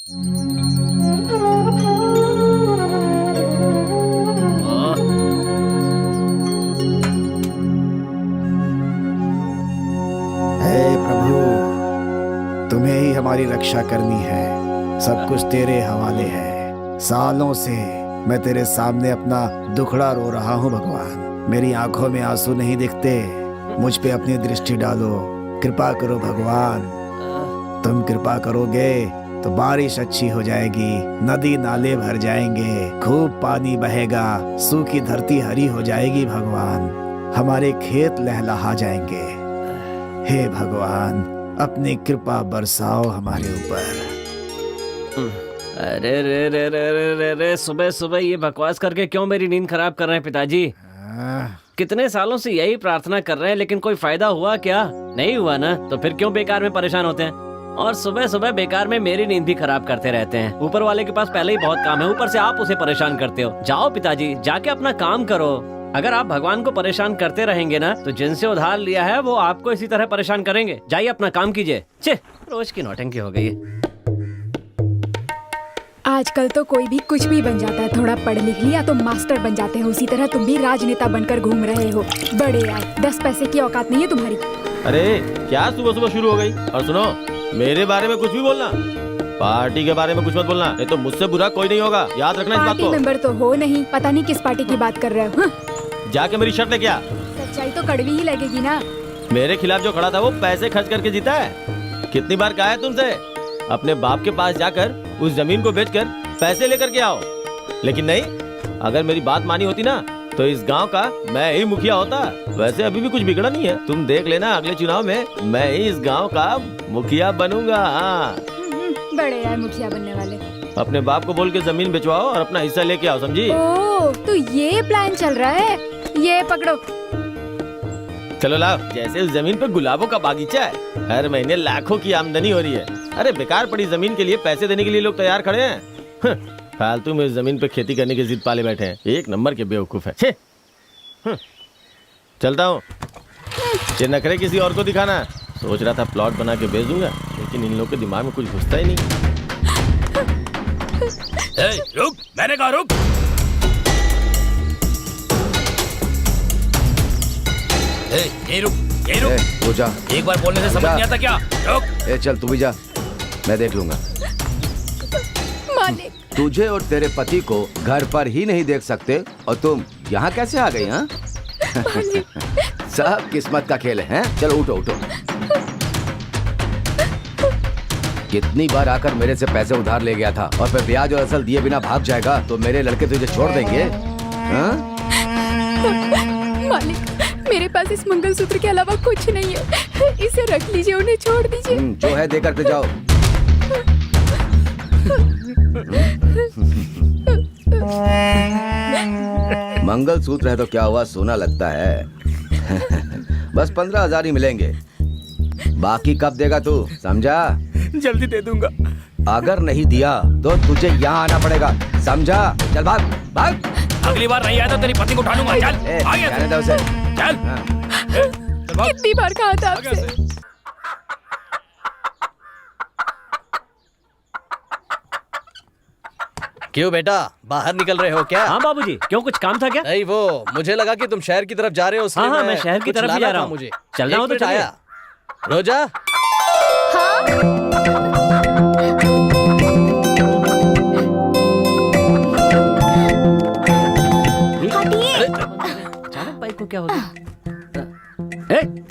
हे प्रभु, तुम्हें ही हमारी रक्षा करनी है, सब कुछ तेरे हवाले है। सालों से मैं तेरे सामने अपना दुखड़ा रो रहा हूँ भगवान। मेरी आंखों में आंसू नहीं दिखते, मुझ पे अपनी दृष्टि डालो, कृपा करो भगवान। तुम कृपा करोगे तो बारिश अच्छी हो जाएगी, नदी नाले भर जाएंगे, खूब पानी बहेगा, सूखी धरती हरी हो जाएगी भगवान, हमारे खेत लहलहा जाएंगे। हे भगवान, अपनी कृपा बरसाओ हमारे ऊपर। अरे रे रे रे रे रे रे, सुबह सुबह ये बकवास करके क्यों मेरी नींद खराब कर रहे हैं पिताजी? कितने सालों से यही प्रार्थना कर रहे हैं, लेकिन कोई फायदा हुआ क्या? नहीं हुआ ना, तो फिर क्यों बेकार में परेशान होते हैं? और सुबह सुबह बेकार में मेरी नींद भी खराब करते रहते हैं। ऊपर वाले के पास पहले ही बहुत काम है, ऊपर से आप उसे परेशान करते हो। जाओ पिताजी, जाके अपना काम करो। अगर आप भगवान को परेशान करते रहेंगे ना, तो जिनसे उधार लिया है वो आपको इसी तरह परेशान करेंगे। जाइए अपना काम कीजिए। छे, रोज की नौटंकी हो गई है। आजकल तो कोई भी कुछ भी बन जाता है, थोड़ा पढ़ लिख लिया तो मास्टर बन जाते हैं। उसी तरह तुम भी राजनेता बनकर घूम रहे हो। बड़े आए, 10 पैसे की औकात नहीं है तुम्हारी। अरे क्या सुबह सुबह शुरू हो गई? और सुनो, मेरे बारे में कुछ भी बोलना, पार्टी के बारे में कुछ मत बोलना, नहीं तो मुझसे बुरा कोई नहीं होगा, याद रखना इस बात पार्टी को। मेंबर तो हो नहीं, पता नहीं किस पार्टी की बात कर रहे हो। जाके मेरी शर्ट लेके आ। सच्चाई तो कड़वी ही लगेगी ना। मेरे खिलाफ जो खड़ा था वो पैसे खर्च करके जीता है। कितनी बार कहा है तुमसे, अपने बाप के पास जाकर उस जमीन को बेचकर पैसे लेकर के आओ, लेकिन नहीं। अगर मेरी बात मानी होती ना, तो इस गांव का मैं ही मुखिया होता। वैसे अभी भी कुछ बिगड़ा नहीं है, तुम देख लेना, अगले चुनाव में मैं ही इस गांव का मुखिया बनूंगा। हाँ, बड़े आए मुखिया बनने वाले। अपने बाप को बोल के जमीन बेचवाओ और अपना हिस्सा लेके आओ, समझी? ओह, तो ये प्लान चल रहा है। ये पकड़ो। चलो लाओ। जैसे उस जमीन पे गुलाबों का बागीचा है, हर महीने लाखों की आमदनी हो रही है। अरे बेकार पड़ी जमीन के लिए पैसे देने के लिए लोग तैयार खड़े हैं। फालतू में इस जमीन पे खेती करने की जिद पाले बैठे हैं। एक नंबर के बेवकूफ है। चलता हूँ। ये नखरे किसी और को दिखाना। सोच रहा था प्लॉट बना के बेच दूंगा, लेकिन इन लोगों के दिमाग में कुछ घुसता ही नहीं। रुक, मैंने कहा रुक। यही रुक, यही रुक। तू जा। एक बार बोलने से समझ नहीं आता क्या? रुक। चल तू भी जा, मैं देख लूंगा। मालिक, तुझे और तेरे पति को घर पर ही नहीं देख सकते और तुम यहाँ कैसे आ गई? हाँ सब किस्मत का खेल है। चलो उठो उठो। कितनी बार आकर मेरे से पैसे उधार ले गया था और फिर ब्याज और असल दिए बिना भाग जाएगा तो मेरे लड़के तुझे छोड़ देंगे? हाँ? मालिक, मेरे पास इस मंगलसूत्र के अलावा कुछ नहीं है। इसे रख लीजिए, उन्हें छोड़ दीजिए। जो है देकर के जाओ। मंगलसूत्र है तो क्या हुआ, सोना लगता है। बस 15,000 ही मिलेंगे, बाकी कब देगा तू, समझा? जल्दी दे दूंगा। अगर नहीं दिया तो तुझे यहाँ आना पड़ेगा, समझा? चल भाग भाग। अगली बार नहीं आया तो तेरी पत्नी को उठा लूंगा। चल जाने दो उसे। चल। कितनी बार कहा था आपसे? क्यों बेटा, बाहर निकल रहे हो क्या? हाँ बाबूजी, क्यों कुछ काम था क्या? नहीं, वो मुझे लगा कि तुम शहर की तरफ जा रहे हो। हाँ, मैं शहर की तरफ ही जा रहा हूँ। मुझे चलना हो तो चलिए। आया। रोजा, अचानक बाइक को क्या हो गया?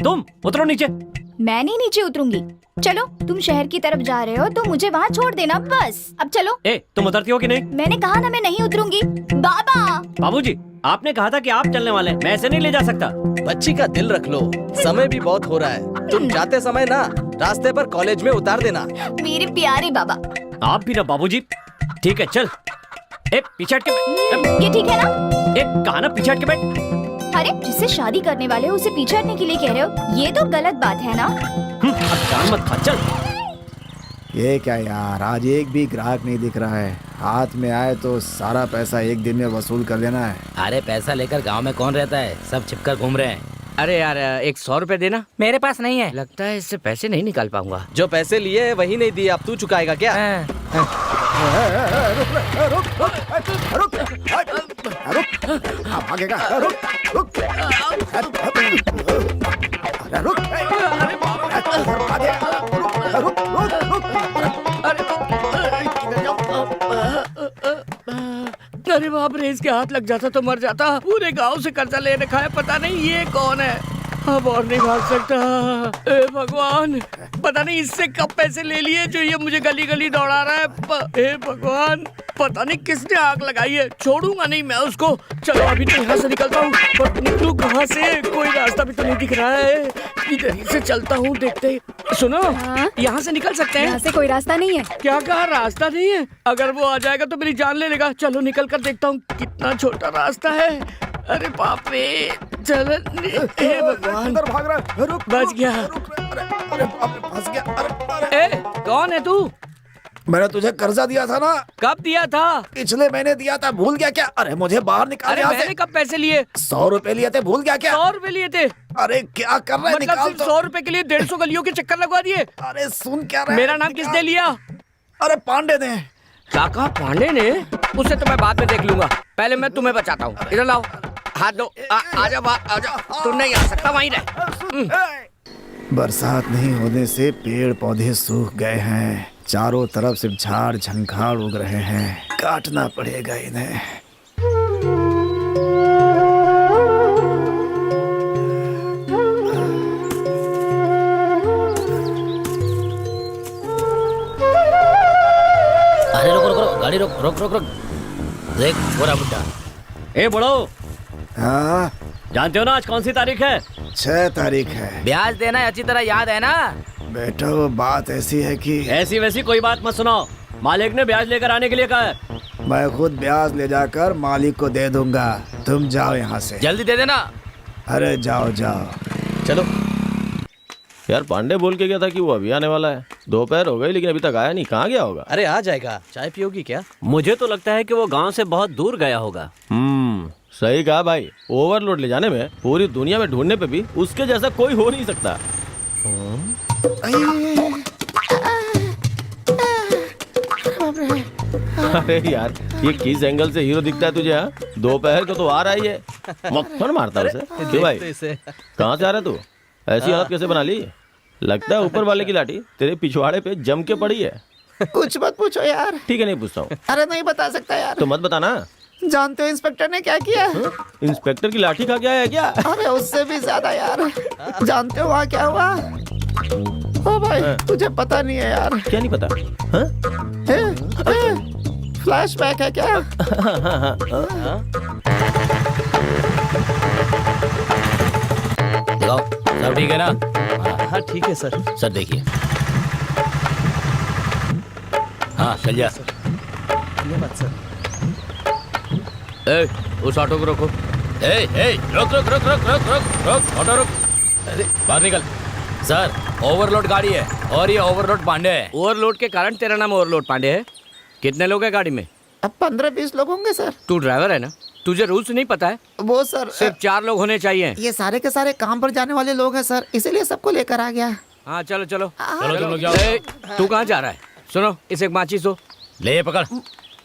तुम उतरो नीचे। मैं नहीं नीचे उतरूंगी। चलो, तुम शहर की तरफ जा रहे हो तो मुझे वहाँ छोड़ देना बस। अब चलो। तुम उतरती हो कि नहीं? मैंने कहा ना, मैं नहीं उतरूंगी। बाबा। बाबूजी, आपने कहा था कि आप चलने वाले हैं, मैं ऐसे नहीं ले जा सकता। बच्ची का दिल रख लो, समय भी बहुत हो रहा है। तुम जाते समय ना रास्ते पर कॉलेज में उतार देना। मेरे प्यारे बाबा। आप भी ना बाबूजी। ठीक है, चल। पीछे हट के बैठ। ये ठीक है ना? कहा ना पीछे हट के बैठ। अरे, जिससे शादी करने वाले हो उसे पीछे हटने के लिए कह रहे हो? ये तो गलत बात है ना? अब जान मत खा, चल। ये क्या यार, आज एक भी ग्राहक नहीं दिख रहा है। हाथ में आए तो सारा पैसा एक दिन में वसूल कर लेना है। अरे पैसा लेकर गांव में कौन रहता है, सब छिपकर घूम रहे हैं। अरे यार, एक 100 रुपए देना। मेरे पास नहीं है, लगता है इससे पैसे नहीं निकाल पाऊंगा। जो पैसे लिए वही नहीं दिए, अब तू चुकाएगा क्या? भागेगा। रुक रुक अरे रुक अरे बाप रे, इसके हाथ लग जाता तो मर जाता। पूरे गांव से कर्जा ले रखा है, पता नहीं ये कौन है। अब और नहीं भाग सकता। ए भगवान, पता नहीं इससे कब पैसे ले लिए जो ये मुझे गली गली दौड़ा रहा है। ए भगवान, पता नहीं किसने आग लगाई है। छोड़ूंगा नहीं मैं उसको। चलो अभी तो यहाँ से निकलता हूँ, पर निकलूं कहाँ से? कोई रास्ता भी तो नहीं दिख रहा है। इधर ही से चलता हूँ, देखते। सुनो, यहाँ से निकल सकते हैं? यहाँ से कोई रास्ता नहीं है। क्या कहा, रास्ता नहीं है? अगर वो आ जाएगा तो मेरी जान ले लेगा। चलो निकल कर देखता हूँ कितना छोटा रास्ता है। अरे बाप रे, चलो। हे भगवान, अंदर भाग रहा है। रुक, बच गया। अरे बाप रे, फंस गया। अरे ए, कौन है तू? मैंने तुझे कर्जा दिया था ना, कब दिया था? पिछले महीने दिया था, भूल गया क्या? अरे मुझे बाहर निकाल अरे यहाँ मैंने से। कब पैसे लिए? 100 रुपए लिए थे, भूल गया क्या? 100 रुपए लिए थे? अरे क्या कर रहा है? मतलब निकाल सिर्फ तो। 100 रुपए के लिए 150 गलियों के चक्कर लगवा दिए? अरे सुन क्या रहा है? मेरा नाम निकाल। किसने लिया? अरे पांडे ने। काका पांडे ने? उसे तो मैं बाद में देख लूंगा, पहले मैं तुम्हें बचाता हूँ। इधर लाओ, हाथ दो। आजा बाहर, आजा। तू नहीं आ सकता, वहीं रह। बरसात नहीं होने से पेड़ पौधे सूख गए हैं। चारों तरफ सिर्फ झाड़ झंखाड़ उग रहे हैं। काटना पड़ेगा इन्हें। अरे रुक रुक रुक, गाड़ी रुक रुक रुक रुक। देख पूरा बुड्ढा। ए बड़ो, हाँ, जानते हो ना आज कौन सी तारीख है? 6 तारीख है। ब्याज देना है, अच्छी तरह याद है ना? बेटा वो बात ऐसी है कि ऐसी वैसी कोई बात मत सुनाओ। मालिक ने ब्याज लेकर आने के लिए कहा है। मैं खुद ब्याज ले जाकर मालिक को दे दूंगा। तुम जाओ यहाँ से। जल्दी दे देना। अरे जाओ जाओ। चलो यार, पांडे बोल के गया था कि वो अभी आने वाला है। दोपहर हो गई लेकिन अभी तक आया नहीं। कहाँ गया होगा? अरे आ जाएगा। चाय पियोगी क्या? मुझे तो लगता है कि वो गांव से बहुत दूर गया होगा। सही कहा भाई। ओवरलोड ले जाने में पूरी दुनिया में ढूंढने पे भी उसके जैसा कोई हो नहीं सकता। अरे यार, ये किस एंगल से हीरो दिखता है तुझे? हाँ, दोपहर को तो आ रहा ही है। मक्खन मारता उसे। क्यों भाई, कहाँ से आ रहा है तू? ऐसी हालत कैसे बना ली? लगता है ऊपर वाले की लाठी तेरे पिछवाड़े पे जम के पड़ी है। कुछ मत पूछो यार। ठीक है, नहीं पूछता हूँ। अरे नहीं बता सकता यार। तो मत बताना। जानते हो इंस्पेक्टर ने क्या किया? इंस्पेक्टर की लाठी खा गया है क्या? अरे उससे भी ज्यादा यार। जानते हो वहाँ क्या हुआ? ओ भाई, तुझे पता नहीं है यार। क्या नहीं पता? हाँ? फ्लैशबैक है क्या? दिखाओ, सब ठीक है ना? हाँ ठीक है सर। सर देखिए। हाँ चल जा। धन्यवाद सर। ए, उस ऑटो को रोको। ए, रुक रुक रुक रुक रुक रुक रुक, ऑटो रुक। अरे बाहर निकल। सर, ओवरलोड गाड़ी है और ये ओवरलोड पांडे है। ओवरलोड के कारण तेरा नाम ओवरलोड पांडे है? कितने लोग हैं गाड़ी में? अब 15-20 लोग होंगे सर। तू ड्राइवर है ना? तुझे रूल्स नहीं पता है? वो सर सिर्फ 4 लोग होने चाहिए। ये सारे के सारे काम पर जाने वाले लोग हैं सर, इसीलिए सबको लेकर आ गया। हाँ चलो चलो। चलो तुम लोग जाओ। तू कहाँ जा रहा है? सुनो, इसे एक माचिस दो। ले ये पकड़।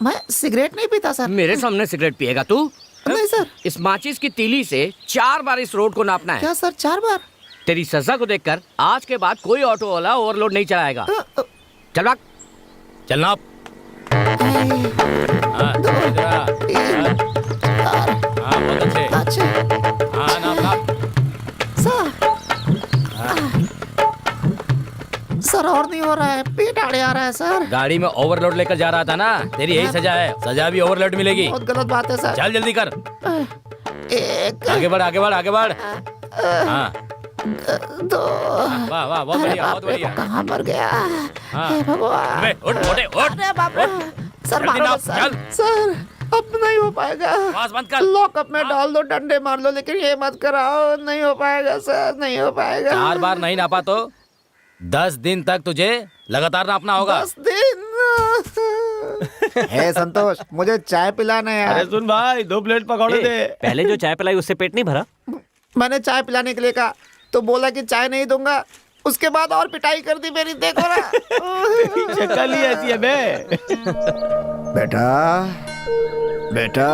मैं सिगरेट नहीं पीता सर। मेरे सामने सिगरेट पिएगा तू? नहीं सर। इस माचिस की तीली से 4 बार इस रोड को नापना है। क्या सर, 4 बार? तेरी सजा को देखकर आज के बाद कोई ऑटो वाला ओवरलोड नहीं चलाएगा। चल भाग। चलना आप। हाँ, इधर आ। हाँ, बहुत अच्छे। अच्छा हाँ, नाप। सर। सर और नहीं हो रहा है, पेट आड़े आ रहा है सर। गाड़ी में ओवरलोड लेकर जा रहा था ना, तेरी यही सजा है। सजा भी ओवरलोड मिलेगी। बहुत गलत बात है सर। चल जल्दी कर। एक, आगे बढ़ आगे बढ़ आगे बढ़। हाँ 2। वाह वाह, बहुत बढ़िया बहुत बढ़िया। कहाँ मर गया? हाँ। हे भगवान। अबे, उठ मोटे उठ। अरे बाप रे। सर जल्दी मारो नाप, सर। चल। सर अब नहीं हो पाएगा। आवाज बंद कर। लॉकअप में डाल दो, डंडे मार लो, लेकिन ये मत कराओ। नहीं हो पाएगा सर, नहीं हो पाएगा। 4 बार नहीं नापा तो 10 दिन तक तुझे लगातार नापना होगा। 10 दिन। हे संतोष, मुझे चाय पिलाना है अरे यार। सुन भाई, 2 प्लेट पकौड़े दे। पहले जो चाय पिलाई उससे पेट नहीं भरा? मैंने चाय पिलाने के लिए कहा तो बोला कि चाय नहीं दूंगा। उसके बाद और पिटाई कर दी मेरी, देखो ना। शक्ल ही ऐसी है बे। बेटा बेटा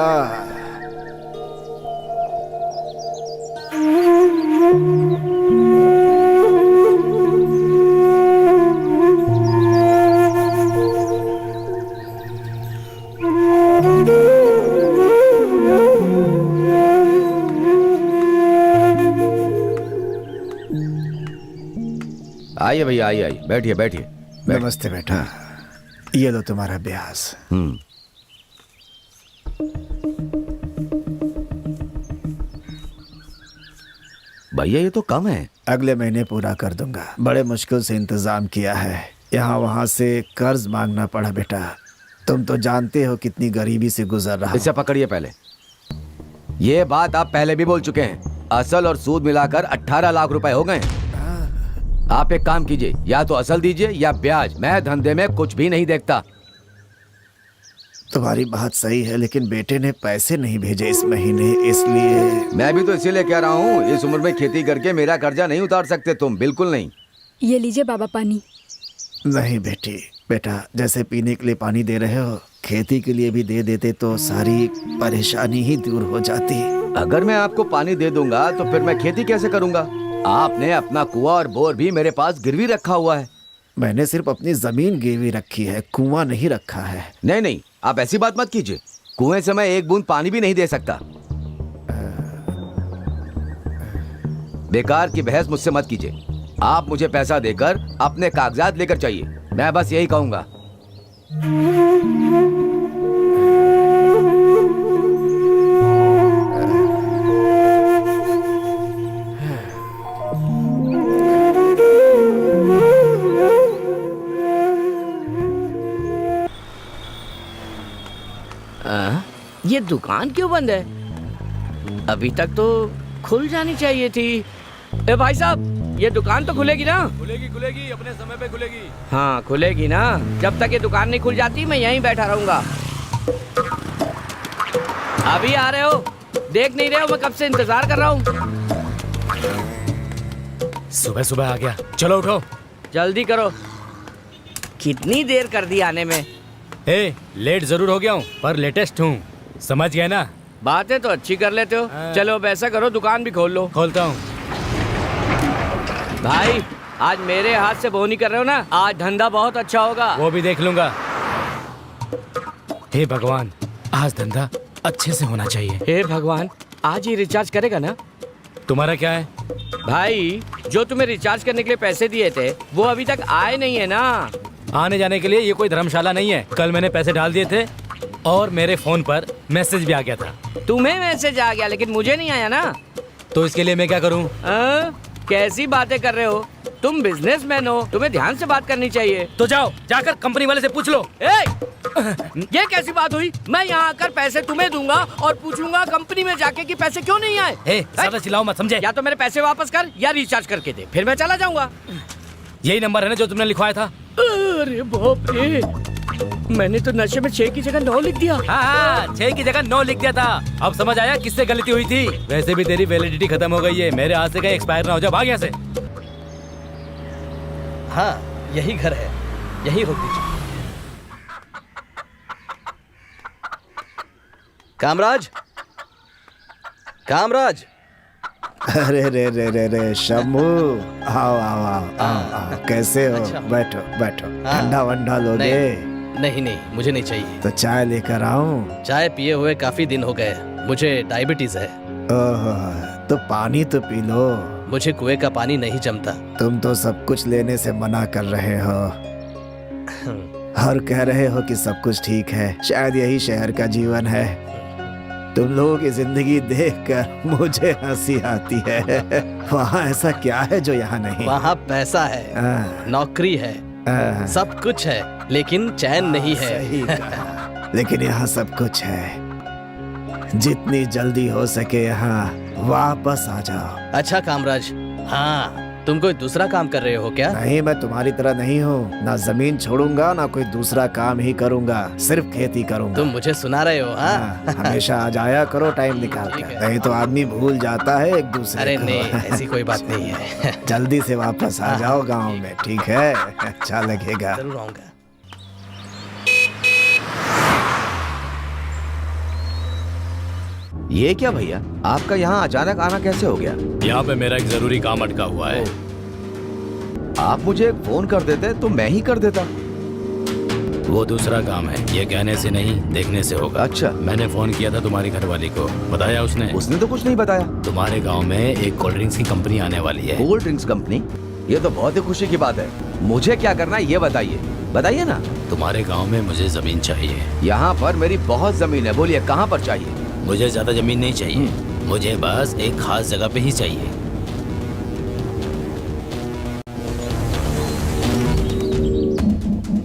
आइए भैया, आइए आइए, बैठिए बैठिए। नमस्ते बेटा, ये लो तुम्हारा ब्याज। भैया ये तो कम है। अगले महीने पूरा कर दूंगा, बड़े मुश्किल से इंतजाम किया है, यहाँ वहाँ से कर्ज मांगना पड़ा बेटा। तुम तो जानते हो कितनी गरीबी से गुजर रहा हूं। इसे पकड़िए पहले। ये बात आप पहले भी बोल चुके हैं। असल और सूद मिलाकर 18 लाख रुपए हो गए। आप एक काम कीजिए, या तो असल दीजिए या ब्याज। मैं धंधे में कुछ भी नहीं देखता। तुम्हारी बात सही है, लेकिन बेटे ने पैसे नहीं भेजे इस महीने, इसलिए। मैं भी तो इसीलिए कह रहा हूँ, इस उम्र में खेती करके मेरा कर्जा नहीं उतार सकते तुम, बिल्कुल नहीं। ये लीजिए बाबा पानी। नहीं बेटी, बेटा जैसे पीने के लिए पानी दे रहे हो, खेती के लिए भी दे देते तो सारी परेशानी ही दूर हो जाती। अगर मैं आपको पानी दे दूंगा तो फिर मैं खेती कैसे करूंगा? आपने अपना कुआं और बोर भी मेरे पास गिरवी रखा हुआ है। मैंने सिर्फ अपनी जमीन गिरवी रखी है, कुआं नहीं रखा है। नहीं नहीं, आप ऐसी बात मत कीजिए। कुएं से मैं एक बूंद पानी भी नहीं दे सकता। बेकार की बहस मुझसे मत कीजिए। आप मुझे पैसा देकर अपने कागजात लेकर चाहिए, मैं बस यही कहूंगा। ये दुकान क्यों बंद है? अभी तक तो खुल जानी चाहिए थी। ए भाई साहब, ये दुकान तो खुलेगी ना? खुलेगी खुलेगी, अपने समय पे खुलेगी। हाँ खुलेगी ना। जब तक ये दुकान नहीं खुल जाती मैं यहीं बैठा रहूंगा। अभी आ रहे हो? देख नहीं रहे हो मैं कब से इंतजार कर रहा हूँ। सुबह सुबह आ गया, चलो उठो। जल्दी करो, कितनी देर कर दी आने में। ए, लेट जरूर हो गया हूँ पर लेटेस्ट हूँ, समझ गए ना? बातें तो अच्छी कर लेते हो। चलो अब ऐसा करो, दुकान भी खोल लो। खोलता हूँ। भाई आज मेरे हाथ से बोनी कर रहे हो ना, आज धंधा बहुत अच्छा होगा। वो भी देख लूंगा। हे भगवान, आज धंधा अच्छे से होना चाहिए। हे भगवान, आज ही रिचार्ज करेगा ना? तुम्हारा क्या है? भाई जो तुम्हें रिचार्ज करने के लिए पैसे दिए थे वो अभी तक आए नहीं है ना। आने जाने के लिए ये कोई धर्मशाला नहीं है। कल मैंने पैसे डाल दिए थे और मेरे फोन पर मैसेज भी आ गया था। तुम्हें मैसेज आ गया लेकिन मुझे नहीं आया ना। तो इसके लिए मैं क्या करूं? कैसी बातें कर रहे हो? तुम बिजनेसमैन हो, तुम्हें ध्यान से बात करनी चाहिए। तो जाओ, जाकर कंपनी वाले से पूछ लो। ये कैसी बात हुई? मैं यहाँ आकर पैसे तुम्हें दूंगा और पूछूंगा कंपनी में जाके कि पैसे क्यों नहीं आए। ज्यादा चिल्लाओ मत, समझे? या तो मेरे पैसे वापस कर या रिचार्ज करके दे, फिर मैं चला जाऊंगा। यही नंबर है ना जो तुमने लिखवाया था? अरे बाप रे, मैंने तो नशे में 6 की जगह 9 लिख दिया। हाँ, 6 की जगह 9 लिख दिया था। अब समझ आया किससे गलती हुई थी। वैसे भी तेरी वैलिडिटी खत्म हो गई है, मेरे हाथ से कहीं एक्सपायर ना हो जाए। भाग यहाँ से। हाँ यही घर है, यही रोक दीजिए। कामराज, कामराज। अरे रे रे रे रे शम्भू, आओ आओ आओ आओ आओ। कैसे हो? अच्छा। बैठो बैठो, हाँ। ठंडा वंडा लोगे? नहीं नहीं, मुझे नहीं चाहिए। तो चाय लेकर आऊं? चाय पिए हुए काफी दिन हो गए, मुझे डायबिटीज है। ओह, तो पानी तो पी लो। मुझे कुएं का पानी नहीं जमता। तुम तो सब कुछ लेने से मना कर रहे हो और कह रहे हो कि सब कुछ ठीक है। शायद यही शहर का जीवन है। तुम लोगों की जिंदगी देखकर मुझे हंसी आती है। वहाँ ऐसा क्या है जो यहाँ नहीं? वहाँ पैसा है, नौकरी है, सब कुछ है, लेकिन चैन नहीं है। सही कहा। लेकिन यहाँ सब कुछ है। जितनी जल्दी हो सके यहाँ वापस आ जाओ। अच्छा कामराज, हाँ तुम कोई दूसरा काम कर रहे हो क्या? नहीं, मैं तुम्हारी तरह नहीं हूँ। ना जमीन छोड़ूंगा ना कोई दूसरा काम ही करूंगा, सिर्फ खेती करूंगा। तुम मुझे सुना रहे हो? हाँ, हमेशा आ जाया करो टाइम निकाल कर, नहीं तो आदमी भूल जाता है एक दूसरे अरे को। नहीं, ऐसी कोई बात नहीं है। जल्दी से वापस आ जाओ गांव में, ठीक है? अच्छा लगेगा। जरूर आऊंगा। ये क्या भैया, आपका यहाँ अचानक आना कैसे हो गया? यहाँ पे मेरा एक जरूरी काम अटका हुआ है। आप मुझे एक फोन कर देते तो मैं ही कर देता। वो दूसरा काम है, ये कहने से नहीं देखने से होगा। अच्छा। मैंने फोन किया था तुम्हारी घरवाली को, बताया उसने? उसने तो कुछ नहीं बताया। तुम्हारे गांव में एक कोल्ड ड्रिंक्स की कंपनी आने वाली है। Cold drinks company? ये तो बहुत ही खुशी की बात है। मुझे क्या करना है ये बताइए, बताइए ना। तुम्हारे गांव में मुझे जमीन चाहिए। यहाँ पर मेरी बहुत जमीन है, बोलिए कहाँ पर चाहिए? मुझे ज्यादा जमीन नहीं चाहिए, मुझे बस एक खास जगह पे ही चाहिए।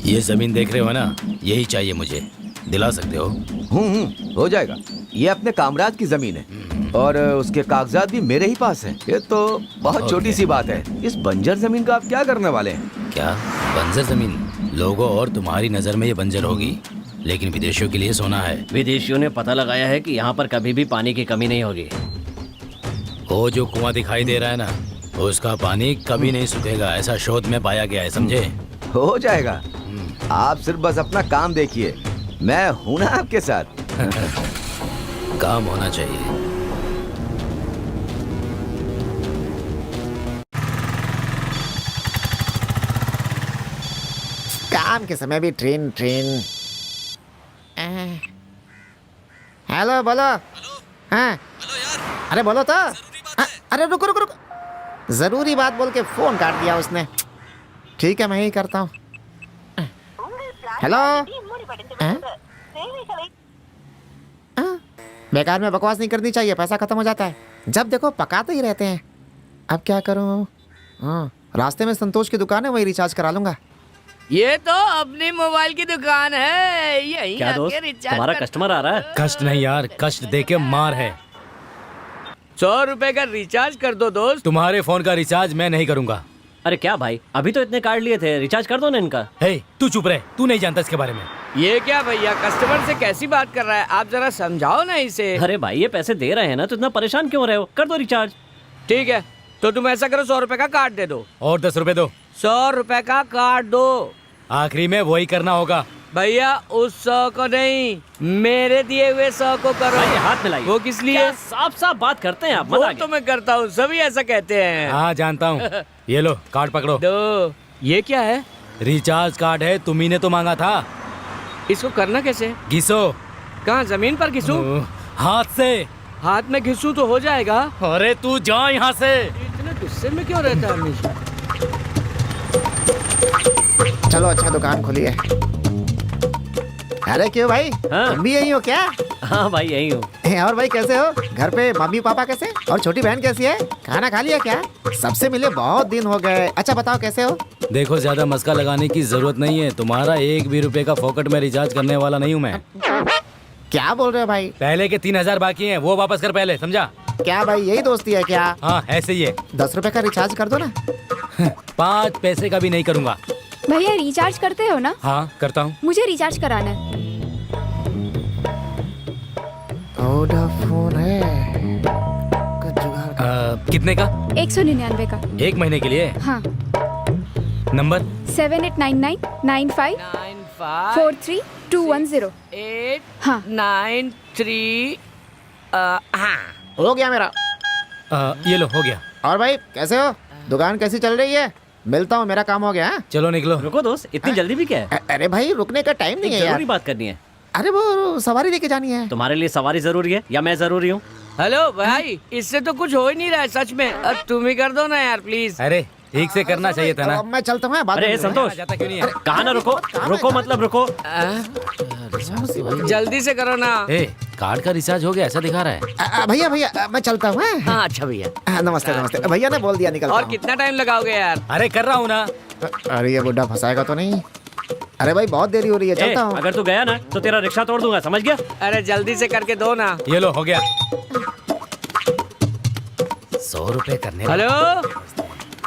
ये जमीन देख रहे हो ना, यही चाहिए मुझे, दिला सकते हो? हो जाएगा। ये अपने कामराज की जमीन है और उसके कागजात भी मेरे ही पास हैं। ये तो बहुत छोटी सी बात है। इस बंजर जमीन का आप क्या करने वाले हैं? क्या बंजर जमीन? लोगों और तुम्हारी नजर में ये बंजर होगी, लेकिन विदेशियों के लिए सोना है। विदेशियों ने पता लगाया है कि यहाँ पर कभी भी पानी की कमी नहीं होगी। वो जो कुआं दिखाई दे रहा है ना, उसका पानी कभी नहीं सूखेगा, ऐसा शोध में पाया गया है, समझे? हो जाएगा, आप सिर्फ बस अपना काम देखिए, मैं हूं ना आपके साथ। काम होना चाहिए। काम के समय भी ट्रेन ट्रेन। हेलो बोलो। हाँ अरे बोलो तो। अरे रुको रुको रुको, जरूरी बात बोल के फोन काट दिया उसने। ठीक है मैं ही करता हूँ। हेलो। बेकार में बकवास नहीं करनी चाहिए, पैसा खत्म हो जाता है। जब देखो पकाते ही रहते हैं। अब क्या करूँ? हाँ रास्ते में संतोष की दुकान है, वही रिचार्ज करा लूंगा। ये तो अपनी मोबाइल की दुकान है, यही क्या दोस्त, तुम्हारा कस्टमर आ रहा है? कष्ट नहीं यार, कष्ट देके मार है। 100 रुपए का रिचार्ज कर दो दोस्त। तुम्हारे फोन का रिचार्ज मैं नहीं करूंगा। अरे क्या भाई, अभी तो इतने कार्ड लिए थे, रिचार्ज कर दो ना इनका। हे, तू चुप रहे, तू नहीं जानता इसके बारे में। ये क्या भैया, कस्टमर से कैसी बात कर रहा है, आप जरा समझाओ ना इसे। अरे भाई ये पैसे दे रहे हैं ना, तो इतना परेशान क्यों रहे हो? कर दो रिचार्ज। ठीक है तो तुम ऐसा करो, 100 रुपए का कार्ड दे दो। और 10 रुपए दो। 100 रुपए का कार्ड दो। आखिरी में वही करना होगा। भैया उस 100 को नहीं, मेरे दिए हुए 100 को करो। भाई हाथ मिलाइए। वो किस लिए? क्या साफ साफ बात करते हैं आप, वो मजा आ तो गया। मैं करता हूँ, सभी ऐसा कहते हैं। हाँ जानता हूँ। ये लो कार्ड पकड़ो। दो। ये क्या है? रिचार्ज कार्ड है, तुम्ही ने तो मांगा था। इसको करना कैसे? घिसो। कहाँ, जमीन पर घिसूं? हाथ से। हाथ में घिसूं तो हो जाएगा। अरे तू जा यहाँ से। इतने गुस्से में क्यों रहता है हमेशा? चलो अच्छा दुकान खुली है। अरे क्यों भाई, हाँ। तुम भी यही हो क्या? हाँ भाई यही हूँ। और भाई कैसे हो? घर पे मम्मी पापा कैसे? और छोटी बहन कैसी है? खाना खा लिया क्या? सबसे मिले बहुत दिन हो गए। अच्छा बताओ कैसे हो? देखो ज्यादा मस्का लगाने की जरूरत नहीं है, तुम्हारा 1 भी रुपए का फोकट में रिचार्ज करने वाला नहीं हूँ मैं। क्या बोल रहे हो भाई? पहले के 3000 बाकी हैं, वो वापस कर पहले, समझा? क्या भाई यही दोस्ती है क्या? हाँ ऐसे ही है। 10 रुपए का रिचार्ज कर दो ना। 5 पैसे का भी नहीं करूँगा। भैया रिचार्ज करते हो ना? हाँ करता हूँ। मुझे रिचार्ज कराना है। वोडाफोन है। कुछ जुगाड़ कर। कितने का? 199 का। 1 महीने के लिए? हाँ। नंबर 789995 43210। 8 हाँ 9 3। हाँ हो गया मेरा। ये लो हो गया। और भाई कैसे हो? दुकान कैसी चल रही है? मिलता हूँ, मेरा काम हो गया। चलो निकलो। रुको दोस्त, इतनी जल्दी भी क्या है? अरे भाई रुकने का टाइम नहीं है जरूरी यार। बात करनी है। अरे वो सवारी लेके जानी है। तुम्हारे लिए सवारी जरूरी है या मैं जरूरी हूँ? हेलो भाई, इससे तो कुछ हो ही नहीं रहा है सच में। अब तुम ही कर दो ना यार प्लीज। अरे ठीक से करना चाहिए था ना। मैं चलता हूँ बाद अरे में। संतोष, जाता क्यों नहीं है? कहा ना रुको। रुको मतलब रुको। जल्दी से करो ना। कार्ड का रिचार्ज हो गया ऐसा दिखा रहा है। भैया भैया मैं चलता हूँ। हाँ अच्छा भैया। नमस्ते नमस्ते भैया ने बोल दिया निकलता और हूँ। कितना टाइम लगाओगे यार? अरे कर रहा हूँ ना। अरे ये बुड्ढा फंसाएगा तो नहीं? अरे भाई बहुत देरी हो रही है, चलता हूँ। अगर तू गया ना तो तेरा रिक्शा तोड़ दूंगा, समझ गया? अरे जल्दी से करके दो ना। ये लो हो गया। 100 रुपए करने हेलो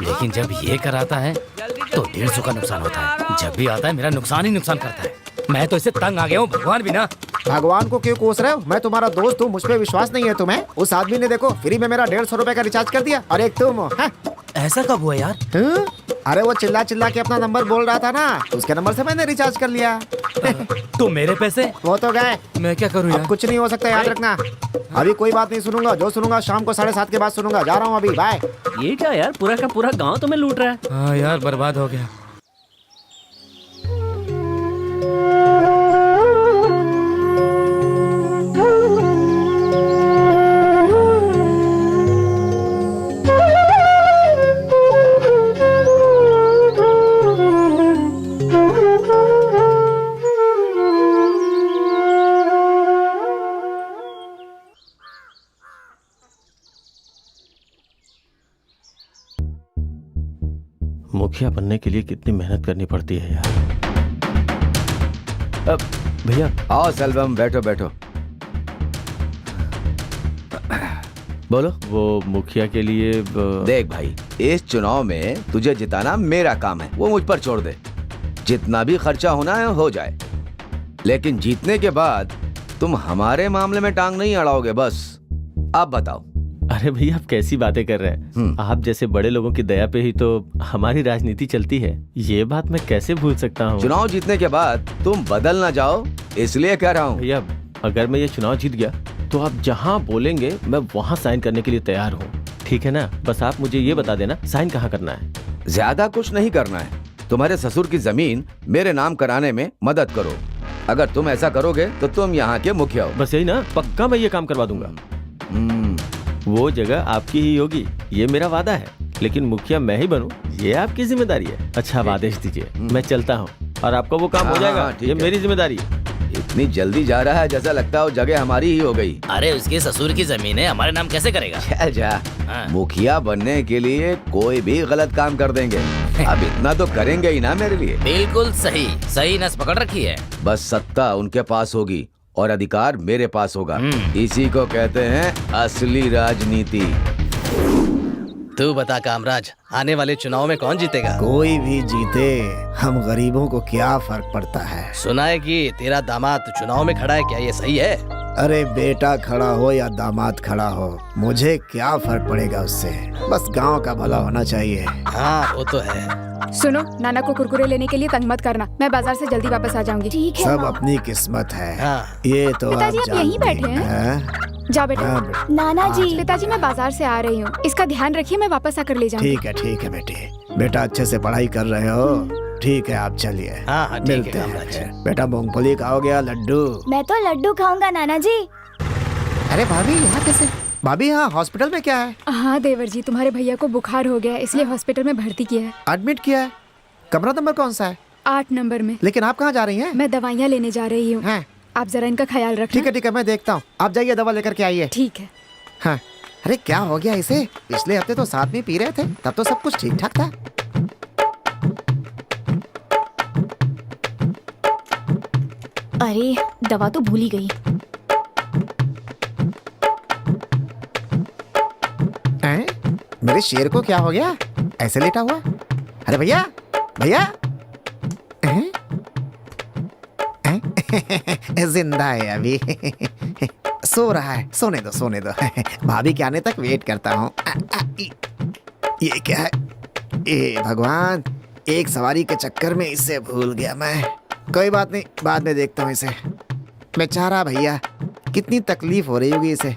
लेकिन जब ये कराता है तो 150 का नुकसान होता है। जब भी आता है मेरा नुकसान ही नुकसान करता है। मैं तो इससे तंग आ गया हूँ, भगवान भी ना। भगवान को क्यों कोस रहे हो? मैं तुम्हारा दोस्त हूँ, मुझ पे विश्वास नहीं है तुम्हें? उस आदमी ने देखो फ्री में मेरा 150 रुपए का रिचार्ज कर दिया और एक तुम हो। हाँ? ऐसा कब हुआ यार? हाँ? अरे वो चिल्ला चिल्ला के अपना नंबर बोल रहा था ना, उसके नंबर से मैंने रिचार्ज कर लिया। तो मेरे पैसे वो तो गए, मैं क्या करूँ अब यार? कुछ नहीं हो सकता, याद रखना। अभी कोई बात नहीं सुनूंगा, जो सुनूंगा शाम को 7:30 के बाद सुनूंगा। जा रहा हूँ अभी, बाय। ये क्या यार, पूरा का पूरा गांव तुम्हें लूट रहा है। हाँ यार, बर्बाद हो गया। मुखिया बनने के लिए कितनी मेहनत करनी पड़ती है यार। अब भैया आओ सेल्वम, बैठो बैठो। बोलो। वो मुखिया के लिए देख भाई, इस चुनाव में तुझे जिताना मेरा काम है, वो मुझ पर छोड़ दे। जितना भी खर्चा होना है हो जाए, लेकिन जीतने के बाद तुम हमारे मामले में टांग नहीं अड़ाओगे बस। अब बताओ। अरे भैया, आप कैसी बातें कर रहे हैं? आप जैसे बड़े लोगों की दया पे ही तो हमारी राजनीति चलती है। ये बात मैं कैसे भूल सकता हूँ? चुनाव जीतने के बाद तुम बदल ना जाओ, इसलिए कह रहा हूँ। भैया, अगर मैं ये चुनाव जीत गया तो आप जहाँ बोलेंगे मैं वहाँ साइन करने के लिए तैयार हूँ, ठीक है ना? बस आप मुझे ये बता देना साइन कहाँ करना है। ज्यादा कुछ नहीं करना है, तुम्हारे ससुर की जमीन मेरे नाम कराने में मदद करो। अगर तुम ऐसा करोगे तो तुम यहाँ के मुखिया हो। बस यही ना? पक्का मैं ये काम करवा दूंगा। वो जगह आपकी ही होगी, ये मेरा वादा है। लेकिन मुखिया मैं ही बनूं, ये आपकी जिम्मेदारी है। अच्छा, अब आदेश दीजिए, मैं चलता हूँ और आपका वो काम हो जाएगा। ये मेरी जिम्मेदारी है। इतनी जल्दी जा रहा है जैसा लगता है वो जगह हमारी ही हो गई। अरे उसके ससुर की जमीन है, हमारे नाम कैसे करेगा? चल जा, मुखिया बनने के लिए कोई भी गलत काम कर देंगे। अब इतना तो करेंगे ही ना मेरे लिए। बिल्कुल सही, सही नस पकड़ रखी है। बस सत्ता उनके पास होगी और अधिकार मेरे पास होगा। इसी को कहते हैं असली राजनीति। तू बता कामराज, आने वाले चुनाव में कौन जीतेगा? कोई भी जीते, हम गरीबों को क्या फर्क पड़ता है। सुना है कि तेरा दामाद चुनाव में खड़ा है, क्या ये सही है? अरे बेटा खड़ा हो या दामाद खड़ा हो, मुझे क्या फर्क पड़ेगा उससे। बस गांव का भला होना चाहिए। हाँ वो तो है। सुनो, नाना को कुरकुरे लेने के लिए तंग मत करना, मैं बाजार से जल्दी वापस आ जाऊंगी। ठीक है सब माँ। अपनी किस्मत है। हाँ। ये तो पिताजी, आप आप यहीं जानती बैठे हैं? हैं। जाओ बेटा। हाँ, बेटा। नाना जी, पिताजी, मैं बाजार से आ रही हूँ, इसका ध्यान रखिए, मैं वापस आकर ले जाऊंगी। ठीक है बेटे। बेटा अच्छे से पढ़ाई कर रहे हो। ठीक है, आप चलिए। हाँ हाँ, ठीक मिलते है हैं कामराज। फिर। बेटा मूंगफली खाओगे या लड्डू? मैं तो लड्डू खाऊंगा नाना जी। अरे भाभी, यहाँ कैसे? भाभी यहाँ हॉस्पिटल में क्या है? हाँ देवर जी, तुम्हारे भैया को बुखार हो गया है, इसलिए हॉस्पिटल में भर्ती किया है। एडमिट किया है? कमरा नंबर कौन सा है? 8 नंबर में। लेकिन आप कहाँ जा रही हैं? मैं दवाइयाँ लेने जा रही हूँ, हैं? आप जरा इनका ख्याल रखना। ठीक है, मैं देखता हूँ। आप जाइए, दवा लेकर के आइए। ठीक है। हाँ। अरे क्या हो गया इसे? पिछले हफ्ते तो साथ में पी रहे थे, तब तो सब कुछ ठीक ठाक था। अरे दवा तो भूल ही गई। हैं? मेरे शेर को क्या हो गया? ऐसे लेटा हुआ? अरे भैया, भैया। हैं? हैं? जिंदा है अभी। सो रहा है, सोने दो। भाभी के आने तक वेट करता हूँ। ये क्या है? ए भगवान, एक सवारी के चक्कर में इसे भूल गया मैं। कोई बात नहीं, बाद में देखता हूँ इसे। बेचारा भैया, कितनी तकलीफ हो रही होगी इसे।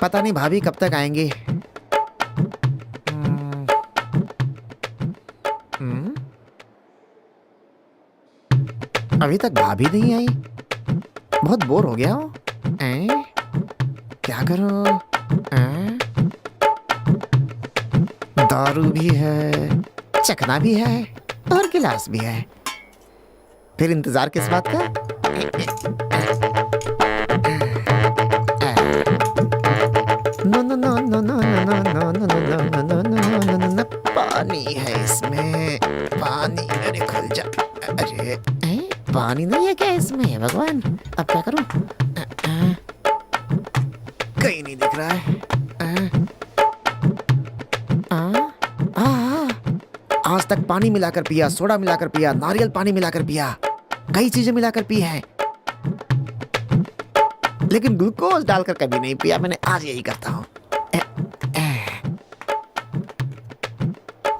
पता नहीं भाभी कब तक आएंगी। अभी तक भाभी नहीं आई, बहुत बोर हो गया हूँ। क्या करूँ? दारू भी है, चखना भी है और गिलास भी है, फिर इंतजार किस बात का? No no no no no no no no no no no no no, पानी है इसमें, पानी। अरे खुल जा। अरे पानी नहीं है क्या इसमें? भगवान, अब क्या करूं? कहीं नहीं दिख रहा है। आज तक पानी मिलाकर पिया, सोडा मिलाकर पिया, नारियल पानी मिलाकर पिया, कई चीजें मिलाकर पी हैं, लेकिन ग्लूकोज डालकर कभी नहीं पिया मैंने। आज यही करता हूँ।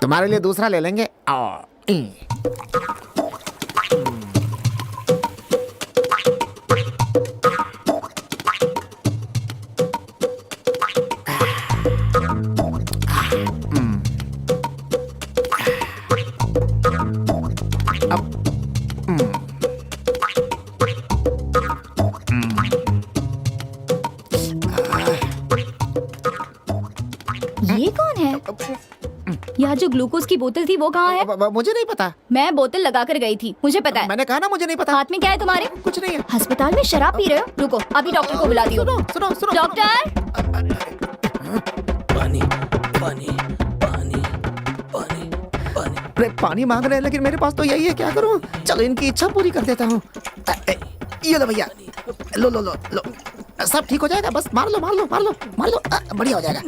तुम्हारे लिए दूसरा ले लेंगे। ये कौन है? यहाँ जो ग्लूकोज की बोतल थी वो कहाँ है? मुझे नहीं पता। मैं बोतल लगा कर गई थी, मुझे पता है। मैंने कहा ना मुझे नहीं पता। हाथ में क्या है तुम्हारे? कुछ नहीं है। अस्पताल में शराब पी रहे हो? रुको, अभी डॉक्टर को बुला दियो। सुनो सुनो डॉक्टर, पानी पानी पानी पानी पानी। अरे पानी मांग रहे हैं लेकिन मेरे पास तो यही है, क्या करूं? चलो इनकी इच्छा पूरी कर देता हूँ। ये लो भैया, लो लो लो लो, सब ठीक हो जाएगा। बस मार लो मार लो मार लो मार लो, बढ़िया हो जाएगा।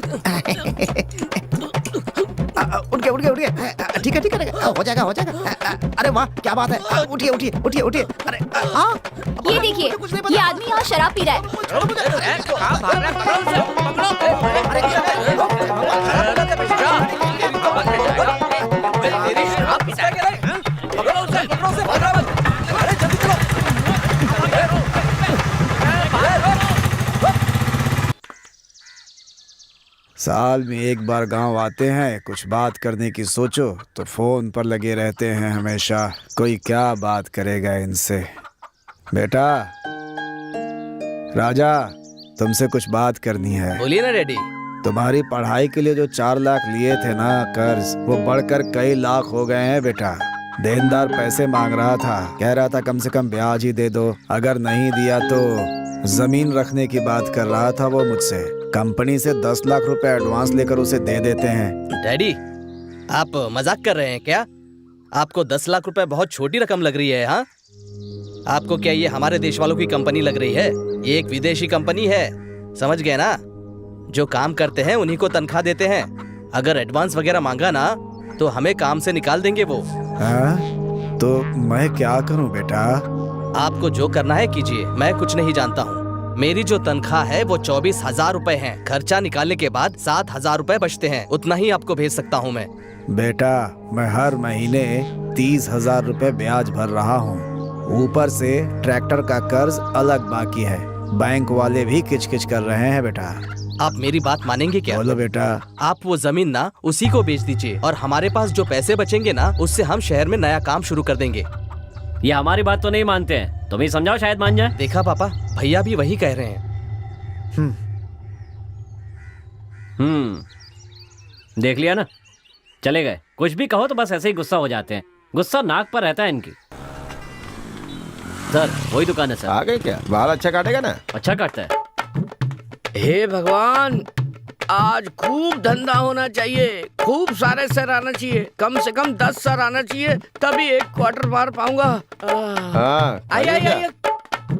उठ गए उठ गए उठ गए। ठीक है ठीक है, हो जाएगा हो जाएगा। अरे वाह क्या बात है। उठिए उठिए उठिए उठिए। अरे हाँ, ये देखिए, ये आदमी यहाँ शराब पी रहा है। साल में एक बार गांव आते हैं, कुछ बात करने की सोचो तो फोन पर लगे रहते हैं हमेशा। कोई क्या बात करेगा इनसे। बेटा राजा, तुमसे कुछ बात करनी है। बोलिए ना डैडी। तुम्हारी पढ़ाई के लिए जो 4 लाख लिए थे ना कर्ज, वो बढ़कर कई लाख हो गए हैं बेटा। देनदार पैसे मांग रहा था, कह रहा था कम से कम ब्याज ही दे दो, अगर नहीं दिया तो जमीन रखने की बात कर रहा था वो मुझसे। कंपनी से 10 लाख रुपए एडवांस लेकर उसे दे देते हैं। डैडी, आप मजाक कर रहे हैं क्या? आपको 10 लाख रुपए बहुत छोटी रकम लग रही है? हाँ, आपको क्या ये हमारे देश वालों की कंपनी लग रही है? ये एक विदेशी कंपनी है, समझ गए ना? जो काम करते हैं उन्हीं को तनख्वाह देते हैं। अगर एडवांस वगैरह मांगा ना तो हमें काम से निकाल देंगे वो। हाँ? तो मैं क्या करूं बेटा? आपको जो करना है कीजिए, मैं कुछ नहीं जानता हूँ। मेरी जो तनख्वाह है वो 24,000 रुपए है। खर्चा निकालने के बाद 7,000 रुपए बचते हैं, उतना ही आपको भेज सकता हूँ मैं। बेटा मैं हर महीने 30,000 रुपए ब्याज भर रहा हूँ, ऊपर से ट्रैक्टर का कर्ज अलग बाकी है। बैंक वाले भी किचकिच कर रहे हैं बेटा। आप मेरी बात मानेंगे क्या? बोलो बेटा। आप वो जमीन ना उसी को बेच दीजिए और हमारे पास जो पैसे बचेंगे ना उससे हम शहर में नया काम शुरू कर देंगे। ये हमारी बात तो नहीं मानते हैं, तुम ही समझाओ शायद मान जाए। देखा पापा, भैया भी वही कह रहे हैं। देख लिया ना, चले गए। कुछ भी कहो तो बस ऐसे ही गुस्सा हो जाते हैं। गुस्सा नाक पर रहता है इनकी। सर वही दुकान है सर। आ गए क्या? बाल अच्छा काटेगा ना? अच्छा काटता है। हे भगवान, आज खूब धंधा होना चाहिए, खूब सारे सर आना चाहिए, कम से कम 10 सर आना चाहिए, तभी एक क्वार्टर मार पाऊंगा। हाँ, आइए।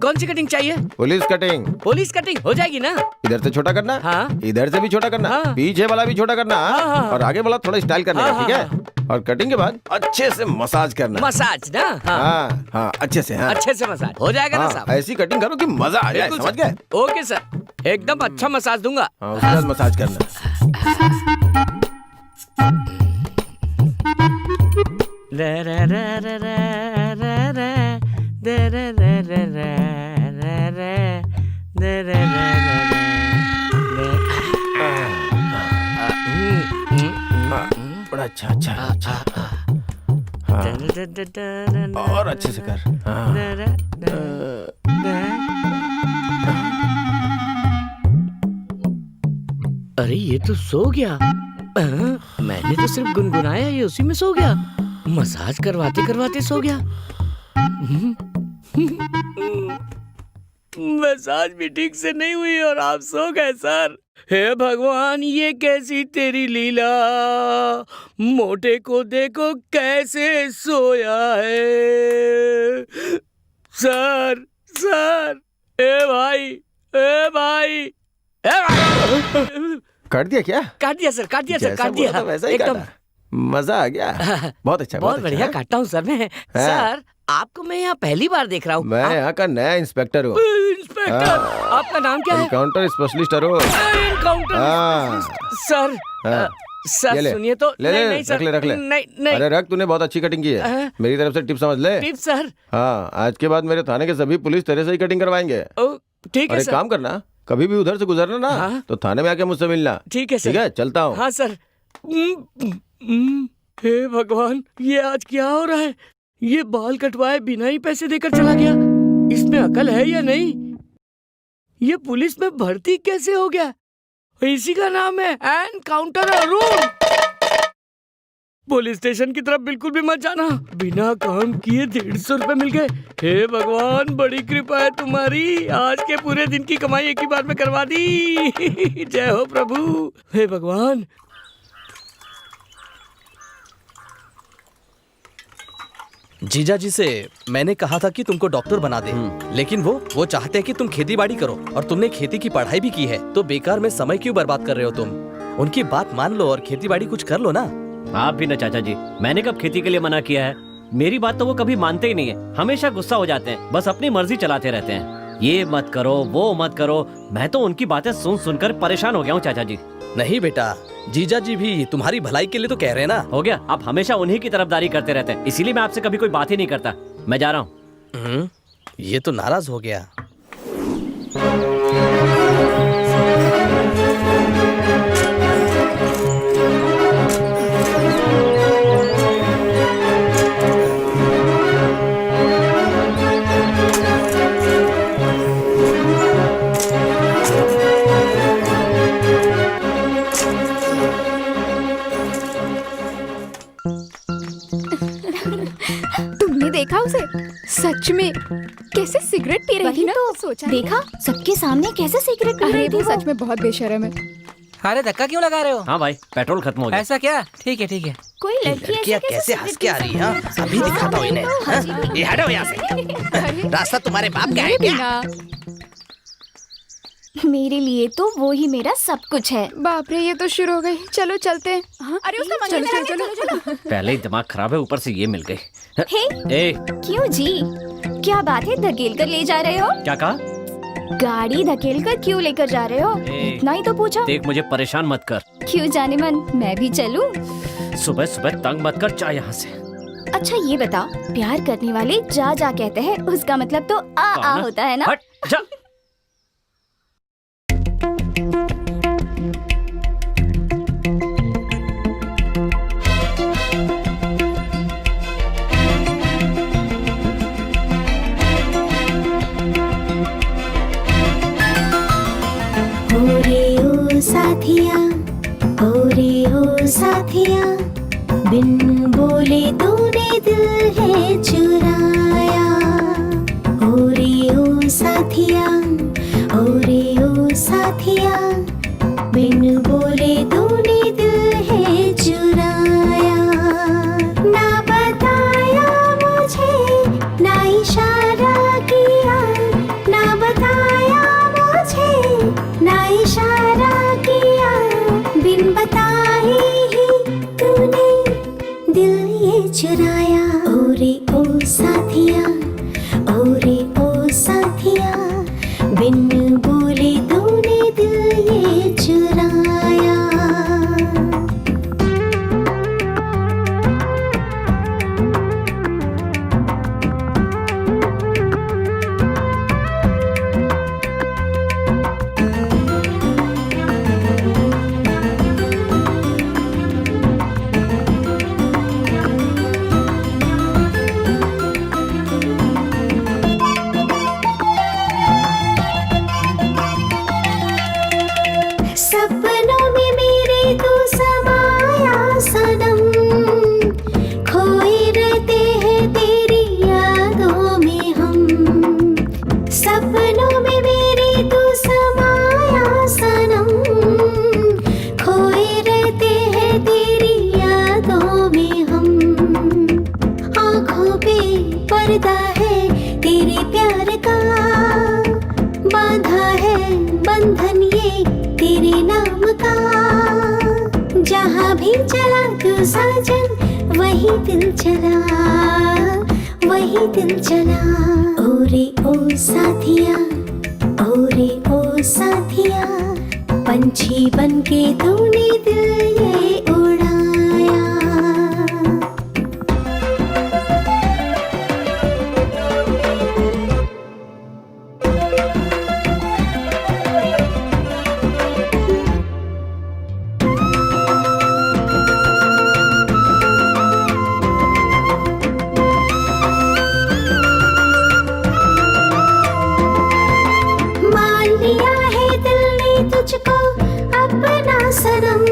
कौन सी कटिंग चाहिए? Police cutting. पुलिस कटिंग हो जाएगी ना? इधर से छोटा करना, हाँ। इधर से भी छोटा करना, हाँ। पीछे वाला भी छोटा करना, हाँ। और आगे वाला थोड़ा स्टाइल करना, हाँ, ठीक है? और कटिंग के बाद अच्छे से मसाज करना। मसाज ना? हाँ हाँ, अच्छे से। हाँ अच्छे से मसाज हो जाएगा ना हाँ, साहब? ऐसी कटिंग करो कि मजा आ जाए, समझ गए? ओके सर, एकदम अच्छा मसाज दूंगा। हाँ, उसके बाद मसाज करना। बड़ा अच्छा अच्छा अच्छा। हाँ, और अच्छे से कर। हाँ। अरे ये तो सो गया। मैंने तो सिर्फ गुनगुनाया, ये उसी में सो गया। मसाज करवाते करवाते सो गया। मसाज भी ठीक से नहीं हुई और आप सो गए सर। हे भगवान, ये कैसी तेरी लीला, मोटे को देखो कैसे सोया है। सर सर, ए भाई ए भाई ए भाई। काट दिया क्या? काट दिया सर, काट दिया सर, जैसा काट दिया बोला था वैसा ही एकदम। काटा। मजा आ गया। बहुत अच्छा बहुत बढ़िया अच्छा। काटता हूँ सर मैं। सर आपको मैं यहाँ पहली बार देख रहा हूँ। मैं यहाँ का नया इंस्पेक्टर हूँ। इंस्पेक्टर, आपका नाम क्या है? एनकाउंटर स्पेशलिस्ट हूँ। एनकाउंटर हाँ। सर। हाँ। सर ये ले। सुनिए तो। ले नहीं, ले, नहीं, सर, रख ले। नहीं नहीं। अरे रख, तूने बहुत अच्छी कटिंग की है। हाँ। मेरी तरफ से टिप समझ ले। Tip sir. हाँ, आज के बाद मेरे थाने के सभी पुलिस तेरे से ही कटिंग करवाएंगे। ओ, ठीक और है एक सर। काम करना, कभी भी उधर से गुजरना ना हाँ। तो थाने में आके मुझसे मिलना। ठीक है सर। ठीक है, चलता हूँ। हाँ सर। हे भगवान, ये आज क्या हो रहा है? ये बाल कटवाए बिना ही पैसे देकर चला गया। इसमें अकल है या नहीं? ये पुलिस में भर्ती कैसे हो गया? इसी का नाम है एनकाउंटर अरुण। पुलिस स्टेशन की तरफ बिल्कुल भी मत जाना। बिना काम किए 150 रुपए मिल गए। हे भगवान, बड़ी कृपा है तुम्हारी। आज के पूरे दिन की कमाई एक ही बार में करवा दी। जय हो प्रभु। हे भगवान। जीजा जी से मैंने कहा था कि तुमको डॉक्टर बना दे, लेकिन वो चाहते हैं कि तुम खेती बाड़ी करो, और तुमने खेती की पढ़ाई भी की है, तो बेकार में समय क्यों बर्बाद कर रहे हो तुम? उनकी बात मान लो और खेती बाड़ी कुछ कर लो ना। आप भी ना चाचा जी, मैंने कब खेती के लिए मना किया है? मेरी बात तो वो कभी मानते ही नहीं है, हमेशा गुस्सा हो जाते हैं, बस अपनी मर्जी चलाते रहते हैं। ये मत करो, वो मत करो, मैं तो उनकी बातें सुन सुनकर परेशान हो गया हूँ चाचा जी। नहीं बेटा, जीजा जी भी तुम्हारी भलाई के लिए तो कह रहे हैं ना। हो गया, आप हमेशा उन्हीं की तरफदारी करते रहते हैं, इसीलिए मैं आपसे कभी कोई बात ही नहीं करता। मैं जा रहा हूँ। ये तो नाराज हो गया। तुमने देखा उसे? सच में कैसे सिगरेट पी रही थी ना? तो सोचा देखा, सबके सामने कैसे सिगरेट पी अरे रही थी वो वो। सच में बहुत बेशर्म है। अरे धक्का क्यों लगा रहे हो? हाँ भाई, पेट्रोल खत्म हो गया। ऐसा क्या? ठीक है ठीक है। कोई लड़की लड़कियां कैसे हंस के आ रही है? हाँ? अभी दिखाता हूँ इन्हें। हाँ? ये हटो यहाँ से। रास्ता तुम्हारे बाप का है क्या? मेरे लिए तो वो ही मेरा सब कुछ है। बाप रे, ये तो शुरू हो गई। चलो चलते हैं। हाँ? अरे उसका चलो मंदिर चलो में चलो चलो। पहले ही दिमाग खराब है, ऊपर से ये मिल गई। हे, ए, क्यों जी? क्या बात है, धकेल कर ले जा रहे हो? क्या कहा? गाड़ी धकेल कर क्यों लेकर जा रहे हो? ए, इतना ही तो पूछा। देख, मुझे परेशान मत कर। क्यों जाने मन, मैं भी चलूं? सुबह सुबह तंग मत कर, जा यहाँ से। अच्छा ये बता, प्यार करने वाले जा जा कहते हैं, उसका मतलब तो आ कहा ना? होता है ना? हट, जा। साथिया बिन बोले तूने दिल है चुराया। ओ साथिया बिन बोले तूने दिल है चुराया। ना बताया मुझे, ना इशारा किया, ना बताया मुझे, ना इशारा किया, बिन बताए ही तूने दिल ये चुराया। ओ साथिया, ओ साथिया बिन बोले तूने दिल ये चुराया। सपनों में मेरे तू समाया सनम, खोए रहते हैं तेरी यादों में हम। सपनों में मेरे तू समाया सनम, खोए रहते हैं तेरी यादों में हम। आँखों पे पर्दा है तेरे प्यार का, बांधा है बंधन ये तेरे नाम का। जहाँ भी चला तू साजन वही दिल चला, वही दिल चला। ओ रे ओ साथिया, ओ रे ओ साथिया, पंछी बनके तूने दिल ये उड़ाया। मान लिया है दिल ने तुझको अपना सनम,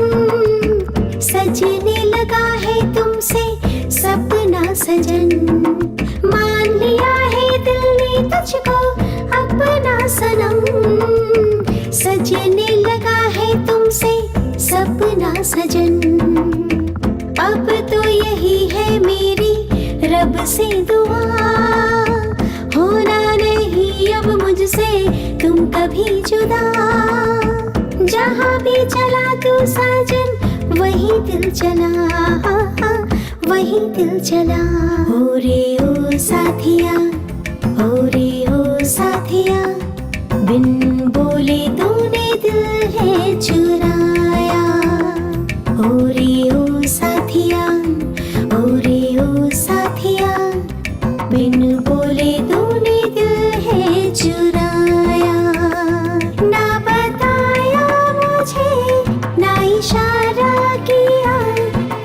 सजने लगा है तुमसे सपना सजन। मान लिया है दिल ने तुझको अपना सनम, सजने लगा है तुमसे सपना सजन। अब तो यही है मेरी रब से दुआ, होना नहीं अब मुझसे तुम कभी जुदा। जहाँ भी चला तू साजन वही दिल चला, वही दिल चला। ओ रे ओ साथिया, ओ रे ओ साथिया, बिन बोले तूने दिल है चुराया। ओ रे ओ साथिया, ओ रे ओ साथिया, बिन बोले तूने दिल है चुराया। ना बताया मुझे, ना इशारा किया,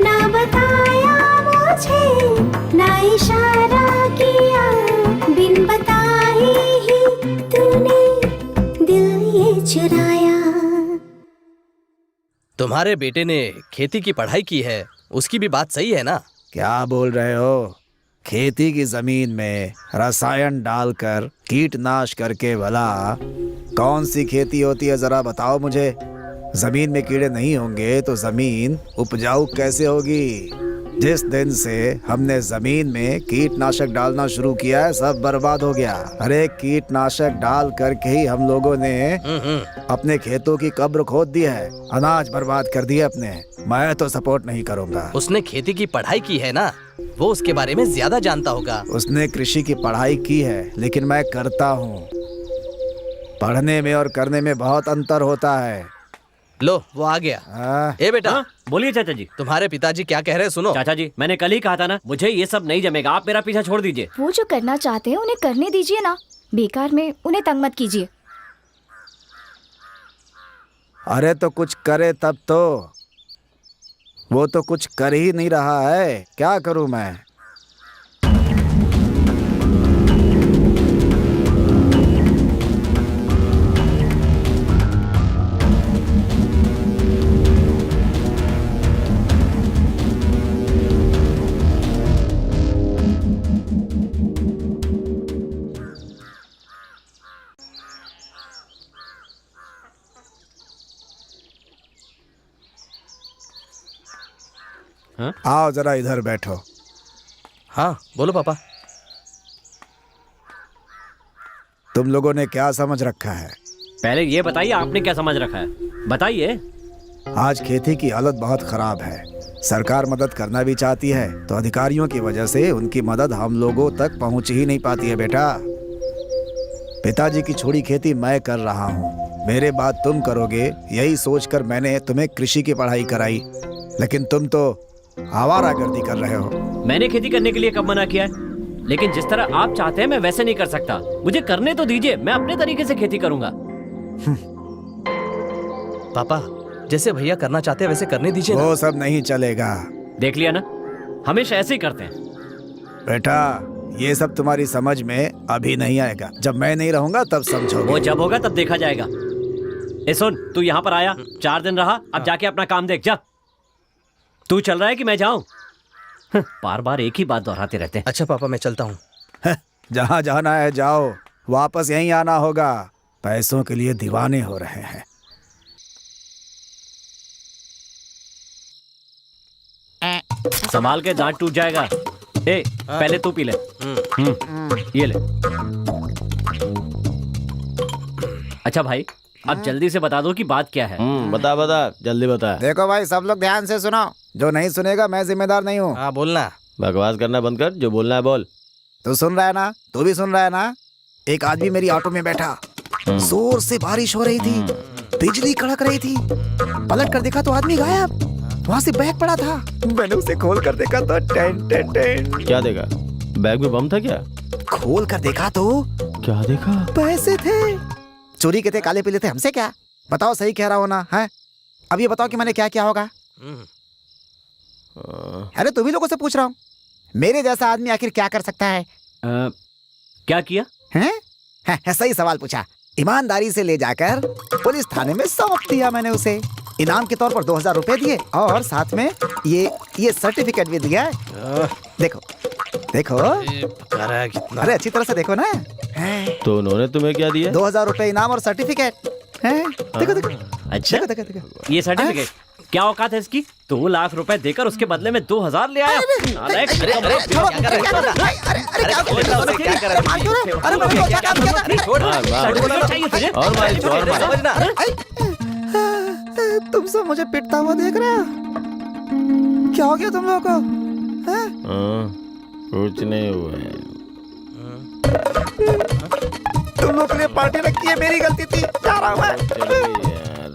ना बताया मुझे, ना इशारा किया, बिन बताए ही तूने दिल ये चुराया। तुम्हारे बेटे ने खेती की पढ़ाई की है, उसकी भी बात सही है ना? क्या बोल रहे हो? खेती की जमीन में रसायन डालकर कीटनाश करके भला कौन सी खेती होती है, जरा बताओ मुझे। जमीन में कीड़े नहीं होंगे तो जमीन उपजाऊ कैसे होगी? जिस दिन से हमने जमीन में कीटनाशक डालना शुरू किया है सब बर्बाद हो गया। अरे कीटनाशक डाल करके ही हम लोगों ने अपने खेतों की कब्र खोद दी है, अनाज बर्बाद कर दिया अपने। मैं तो सपोर्ट नहीं करूंगा। उसने खेती की पढ़ाई की है ना, वो उसके बारे में ज्यादा जानता होगा। उसने कृषि की पढ़ाई की है, लेकिन मैं करता हूँ। पढ़ने में और करने में बहुत अंतर होता है। लो वो आ गया। ए बेटा, बोलिए चाचा जी। तुम्हारे पिताजी क्या कह रहे हैं सुनो। चाचा जी मैंने कल ही कहा था ना, मुझे ये सब नहीं जमेगा, आप मेरा पीछा छोड़ दीजिए। वो जो करना चाहते हैं उन्हें करने दीजिए ना, बेकार में उन्हें तंग मत कीजिए। अरे तो कुछ करे तब तो। वो तो कुछ कर ही नहीं रहा है, क्या करूं मैं? आओ जरा इधर बैठो। हाँ बोलो पापा। तुम लोगों ने क्या समझ रखा है? पहले ये बताइए आपने क्या समझ रखा है, बताइए। आज खेती की हालत बहुत खराब है। सरकार मदद करना भी चाहती है तो अधिकारियों की वजह से उनकी मदद हम लोगों तक पहुंच ही नहीं पाती है। बेटा, पिताजी की छोड़ी खेती मैं कर रहा हूँ, मेरे बाद तुम करोगे, यही सोचकर मैंने तुम्हें कृषि की पढ़ाई कराई। लेकिन तुम तो आवारागर्दी कर रहे हो। मैंने खेती करने के लिए कब मना किया है? लेकिन जिस तरह आप चाहते हैं मैं वैसे नहीं कर सकता। मुझे करने तो दीजिए, मैं अपने तरीके से खेती करूंगा। पापा जैसे भैया करना चाहते हैं वैसे करने दीजिए ना। वो सब नहीं चलेगा। देख लिया ना, हमेशा ऐसे ही करते हैं। बेटा, ये सब तुम्हारी समझ में अभी नहीं आएगा, जब मैं नहीं रहूंगा तब समझोगे। वो जब होगा तब देखा जाएगा। ए सुन, तू यहाँ पर आया, 4 दिन रहा, अब जाके अपना काम देख जा। तू चल रहा है कि मैं जाऊं? बार बार एक ही बात दोहराते रहते हैं। अच्छा पापा मैं चलता हूँ। जहाँ जाना है जाओ, वापस यहीं आना होगा। पैसों के लिए दीवाने हो रहे हैं। संभाल के, दांत टूट जाएगा। ए, पहले तू पी ले। ये ले। अच्छा भाई, अब जल्दी से बता दो कि बात क्या है। बता बता, जल्दी बता। देखो भाई, सब लोग ध्यान से सुनो। जो नहीं सुनेगा मैं जिम्मेदार नहीं हूँ। हाँ बोलना। बकवास करना बंद कर, जो बोलना है बोल। तू सुन रहा है ना? तू भी सुन रहा है ना? एक आदमी मेरी ऑटो में बैठा, जोर से बारिश हो रही थी, बिजली कड़क रही थी। पलट कर देखा तो आदमी गायब, वहाँ से बैग पड़ा था। मैंने उसे खोल कर देखा तो टेन टेन टेन। क्या देखा? बैग में बम था क्या? खोल कर देखा तो क्या देखा? पैसे थे। चोरी के थे, काले पीले थे, हमसे क्या? बताओ सही कह रहा हो ना? है अब ये बताओ कि मैंने क्या किया होगा? अरे तुम ही लोगों से पूछ रहा हूँ, मेरे जैसा आदमी आखिर क्या कर सकता है? क्या किया? हैं? सही सवाल पूछा। ईमानदारी से ले जाकर पुलिस थाने में सौंप दिया मैंने उसे। इनाम के तौर पर 2000 रुपए दिए और साथ में ये सर्टिफिकेट भी दिया। देखो देखो, कितना? अरे अच्छी तरह से देखो ना। तो उन्होंने तुम्हें क्या दिया? 2000 रुपए इनाम और सर्टिफिकेट। देखो देखो। अच्छा, देखो देखो देखो। ये सर्टिफिकेट क्या औकात है इसकी? 2 लाख रुपए देकर उसके बदले में 2000 ले आया। नालायक। और मार, और मार। तुम सब मुझे पिटता हुआ देख रहे हो? क्या हो गया तुम लोगों को? कुछ नहीं हुआ है। तुम लोग के लिए पार्टी रखी है, मेरी गलती थी, जा रहा हूं मैं। यार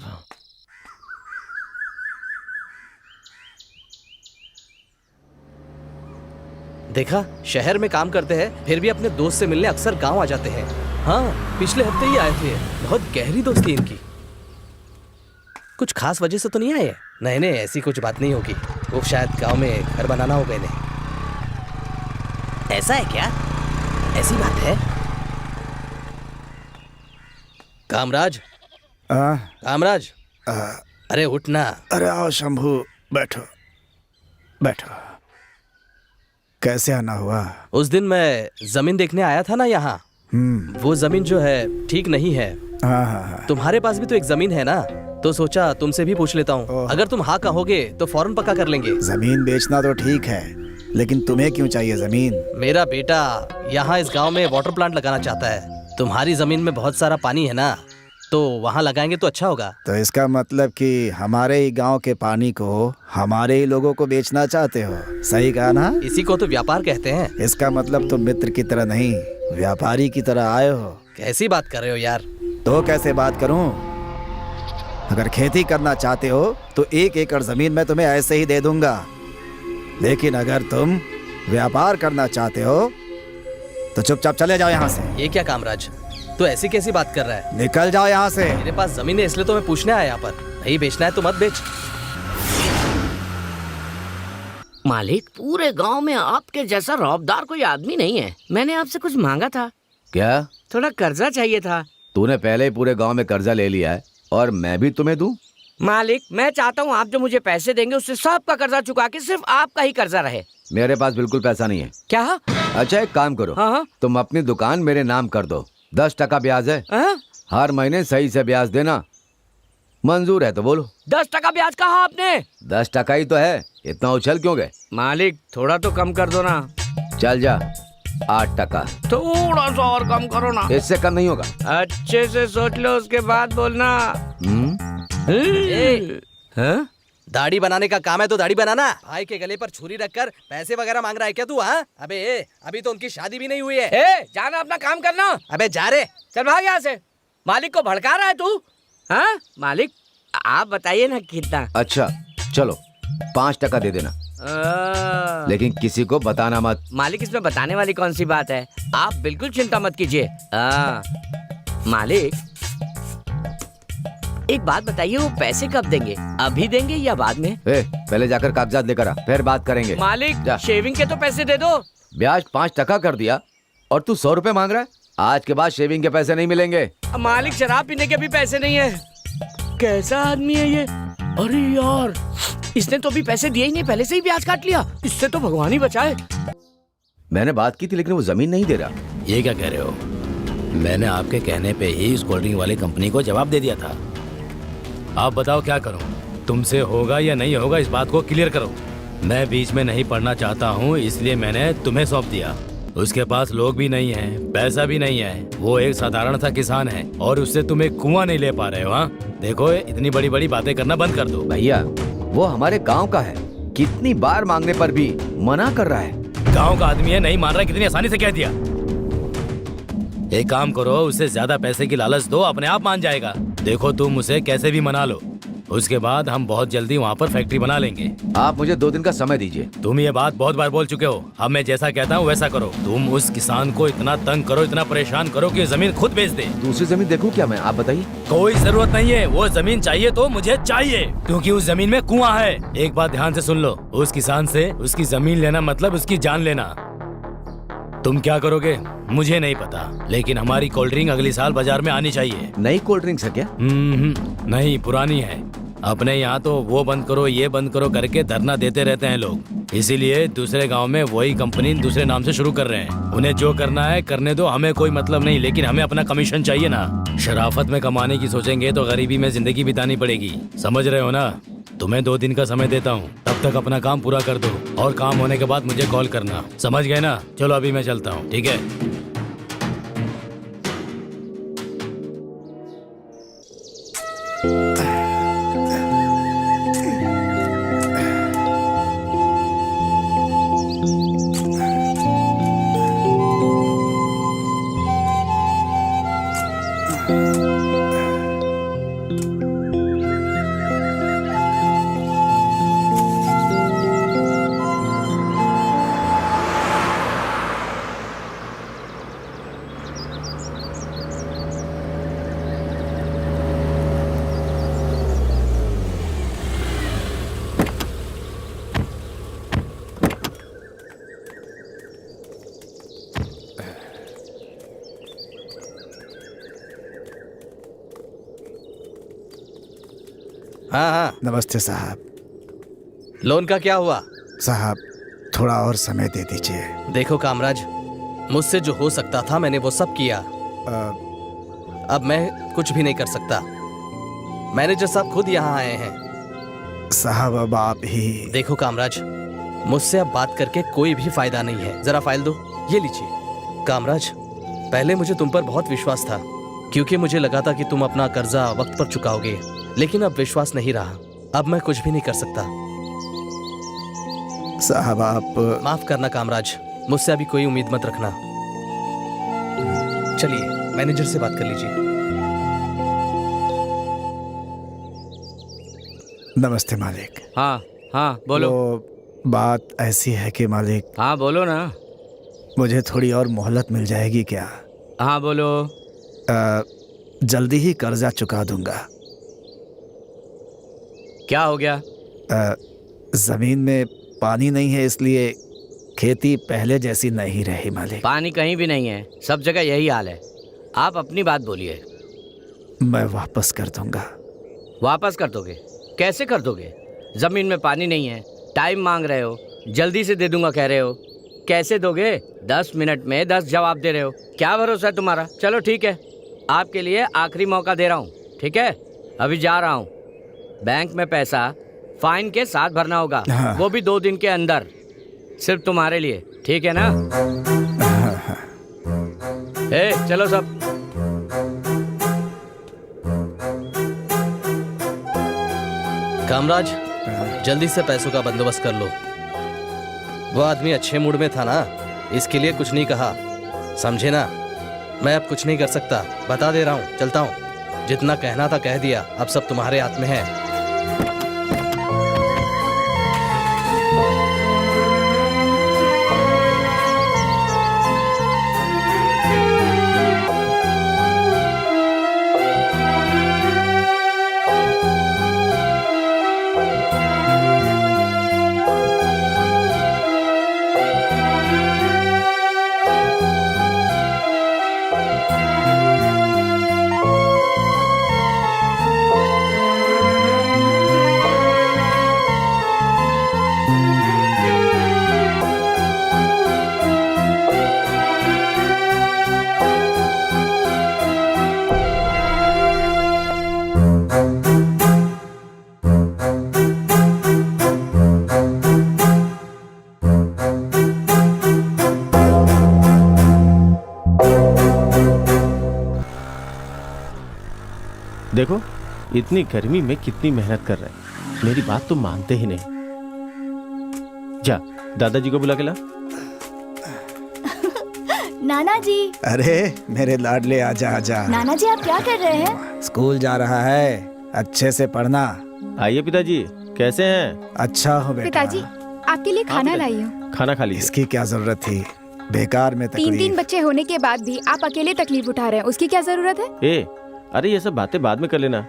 देखा, शहर में काम करते हैं फिर भी अपने दोस्त से मिलने अक्सर गांव आ जाते हैं। हाँ, पिछले हफ्ते ही आए थे। बहुत गहरी दोस्ती इनकी। कुछ खास वजह से तो नहीं आए? नहीं नहीं, ऐसी कुछ बात नहीं होगी। वो शायद गांव में घर बनाना होगा इन्हें। ऐसा है क्या? ऐसी बात है? कामराज, कामराज, अरे उठना। अरे आओ शंभू, बैठो बैठो। कैसे आना हुआ? उस दिन मैं जमीन देखने आया था ना यहाँ। वो जमीन जो है ठीक नहीं है। हाँ। तुम्हारे पास भी तो एक जमीन है ना, तो सोचा तुमसे भी पूछ लेता हूँ। अगर तुम हाँ कहोगे तो फौरन पक्का कर लेंगे। जमीन बेचना तो ठीक है, लेकिन तुम्हें क्यों चाहिए जमीन? मेरा बेटा यहाँ इस गांव में वाटर प्लांट लगाना चाहता है। तुम्हारी जमीन में बहुत सारा पानी है ना, तो वहाँ लगाएंगे तो अच्छा होगा। तो इसका मतलब कि हमारे ही गांव के पानी को हमारे ही लोगों को बेचना चाहते हो? सही कहा ना? इसी को तो व्यापार कहते हैं। इसका मतलब तुम मित्र की तरह नहीं, व्यापारी की तरह आए हो। कैसी बात कर रहे हो यार? तो कैसे बात करूं? अगर खेती करना चाहते हो तो 1 एकड़ जमीन मैं तुम्हें ऐसे ही दे दूंगा, लेकिन अगर तुम व्यापार करना चाहते हो तो चुपचाप चले जाओ यहाँ से। ये क्या कामराज, तो ऐसी कैसी बात कर रहा है? निकल जाओ यहाँ से। मेरे पास जमीन है इसलिए तो मैं पूछने आया यहाँ पर। नहीं बेचना है तो मत बेच। मालिक, पूरे गांव में आपके जैसा रौबदार कोई आदमी नहीं है। मैंने आपसे कुछ मांगा था। क्या? थोड़ा कर्जा चाहिए था। तूने पहले ही पूरे गांव में कर्जा ले लिया है और मैं भी तुम्हें दूं? मालिक, मैं चाहता हूँ आप जो मुझे पैसे देंगे उससे सबका कर्जा चुका के सिर्फ आपका ही कर्जा रहे। मेरे पास बिल्कुल पैसा नहीं है। क्या? अच्छा एक काम करो, हाँ? तुम अपनी दुकान मेरे नाम कर दो। 10% ब्याज है। हर महीने सही से ब्याज देना। मंजूर है तो बोलो। 10% ब्याज कहा आपने? 10% ही तो है, इतना उछल क्यों गए? मालिक थोड़ा तो कम कर दो ना। चल जा, 8%। थोड़ा सा और कम करो ना। इससे कम नहीं होगा। अच्छे से सोच लो उसके बाद बोलना। दाढ़ी बनाने का काम है तो दाढ़ी बनाना। भाई के गले पर छुरी रखकर पैसे वगैरह मांग रहा है क्या तू? हाँ, अबे अभी तो उनकी शादी भी नहीं हुई है। जाना अपना काम करना। अबे जा रे, चल भाग यहाँ से। मालिक को भड़का रहा है तू? हाँ मालिक, आप बताइए ना कितना। अच्छा चलो 5% दे देना, लेकिन किसी को बताना मत। मालिक इसमें बताने वाली कौन सी बात है? आप बिल्कुल चिंता मत कीजिए। मालिक एक बात बताइए, वो पैसे कब देंगे? अभी देंगे या बाद में? पहले जाकर कागजात लेकर आ, फिर बात करेंगे। मालिक शेविंग के तो पैसे दे दो। ब्याज 5% कर दिया और तू 100 रुपए मांग रहा है? आज के बाद शेविंग के पैसे नहीं मिलेंगे। मालिक शराब पीने के भी पैसे नहीं है। कैसा आदमी है ये? अरे यार, इसने तो भी पैसे दिए ही नहीं, पहले से ही ब्याज काट लिया। इससे तो भगवान ही बचाए। मैंने बात की थी लेकिन वो जमीन नहीं दे रहा। ये क्या कह रहे हो? मैंने आपके कहने पे ही इस कोल्ड ड्रिंक वाली कंपनी को जवाब दे दिया था। आप बताओ क्या करूं? तुमसे होगा या नहीं होगा इस बात को क्लियर करो। मैं बीच में नहीं पढ़ना चाहता हूं, इसलिए मैंने तुम्हें सौंप दिया। उसके पास लोग भी नहीं हैं, पैसा भी नहीं है। वो एक साधारण सा किसान है और उससे तुम एक कुआं नहीं ले पा रहे हो। हाँ देखो, इतनी बड़ी बड़ी बातें करना बंद कर दो। भैया वो हमारे गांव का है, कितनी बार मांगने पर भी मना कर रहा है। गांव का आदमी है, नहीं मान रहा, कितनी आसानी से कह दिया। एक काम करो, उसे ज्यादा पैसे की लालच दो, अपने आप मान जाएगा। देखो तुम उसे कैसे भी मना लो, उसके बाद हम बहुत जल्दी वहाँ पर फैक्ट्री बना लेंगे। आप मुझे 2 दिन का समय दीजिए। तुम ये बात बहुत बार बोल चुके हो, अब मैं जैसा कहता हूँ वैसा करो। तुम उस किसान को इतना तंग करो, इतना परेशान करो कि जमीन खुद बेच दे। दूसरी जमीन देखूं क्या मैं, आप बताइए। कोई जरूरत नहीं है, वो जमीन चाहिए तो मुझे चाहिए, क्योंकि उस जमीन में कुआं है। एक बात ध्यान से सुन लो, उस किसान से उसकी जमीन लेना मतलब उसकी जान लेना। तुम क्या करोगे मुझे नहीं पता, लेकिन हमारी कोल्ड ड्रिंक अगली साल बाजार में आनी चाहिए। नई कोल्ड ड्रिंक है क्या? नहीं, पुरानी है। अपने यहाँ तो वो बंद करो ये बंद करो करके धरना देते रहते हैं लोग, इसीलिए दूसरे गांव में वही कंपनी दूसरे नाम से शुरू कर रहे हैं। उन्हें जो करना है करने दो, हमें कोई मतलब नहीं, लेकिन हमें अपना कमीशन चाहिए ना। शराफत में कमाने की सोचेंगे तो गरीबी में जिंदगी बितानी पड़ेगी, समझ रहे हो ना। तुम्हें 2 दिन का समय देता हूँ, तब तक अपना काम पूरा कर दो, और काम होने के बाद मुझे कॉल करना, समझ गए ना। चलो अभी मैं चलता हूँ, ठीक है। हाँ हाँ, नमस्ते साहब। लोन का क्या हुआ? साहब थोड़ा और समय दे दीजिए। देखो कामराज, मुझसे जो हो सकता था मैंने वो सब किया। अब मैं कुछ भी नहीं कर सकता। मैनेजर साहब खुद यहाँ आए हैं। साहब अब आप ही। देखो कामराज, मुझसे अब बात करके कोई भी फायदा नहीं है। जरा फाइल दो, ये लीजिए। कामराज, पहले मुझे तुम पर बहुत विश्वास था, क्योंकि मुझे लगा था कि तुम अपना कर्जा वक्त पर चुकाओगे, लेकिन अब विश्वास नहीं रहा। अब मैं कुछ भी नहीं कर सकता। साहब आप माफ करना कामराज, मुझसे अभी कोई उम्मीद मत रखना। चलिए मैनेजर से बात कर लीजिए। नमस्ते मालिक। हाँ हाँ बोलो। तो बात ऐसी है कि मालिक। हाँ बोलो ना। मुझे थोड़ी और मोहलत मिल जाएगी क्या? हाँ बोलो। जल्दी ही कर्जा चुका दूंगा। क्या हो गया? जमीन में पानी नहीं है, इसलिए खेती पहले जैसी नहीं रही मालिक। पानी कहीं भी नहीं है, सब जगह यही हाल है। आप अपनी बात बोलिए। मैं वापस कर दूंगा। वापस कर दोगे? कैसे कर दोगे? जमीन में पानी नहीं है, टाइम मांग रहे हो, जल्दी से दे दूंगा कह रहे हो, कैसे दोगे? 10 मिनट में 10 जवाब दे रहे हो, क्या भरोसा है तुम्हारा? चलो ठीक है, आपके लिए आखिरी मौका दे रहा हूँ, ठीक है? अभी जा रहा हूँ। बैंक में पैसा फाइन के साथ भरना होगा। हाँ। वो भी 2 दिन के अंदर, सिर्फ तुम्हारे लिए, ठीक है ना? ए, चलो सब। कामराज, जल्दी से पैसों का बंदोबस्त कर लो। वो आदमी अच्छे मूड में था ना, इसके लिए कुछ नहीं कहा, समझे ना? मैं अब कुछ नहीं कर सकता, बता दे रहा हूँ, चलता हूँ। जितना कहना था कह दिया, अब सब तुम्हारे हाथ में है। देखो इतनी गर्मी में कितनी मेहनत कर रहे हैं, मेरी बात तो मानते ही नहीं। जा दादाजी को बुला के ला। नाना जी। अरे मेरे लाडले आजा आजा। नाना जी आप क्या कर रहे हैं? स्कूल जा रहा है, अच्छे से पढ़ना। आइए पिताजी, कैसे हैं? अच्छा हो बेटा। पिताजी आपके लिए खाना लाई हूँ। खाना खा लीजिए। इसकी क्या जरूरत थी, बेकार में 3 तकलीफ। बच्चे होने के बाद भी आप अकेले तकलीफ उठा रहे हैं, उसकी क्या जरूरत है? ए, अरे ये सब बातें बाद में कर लेना,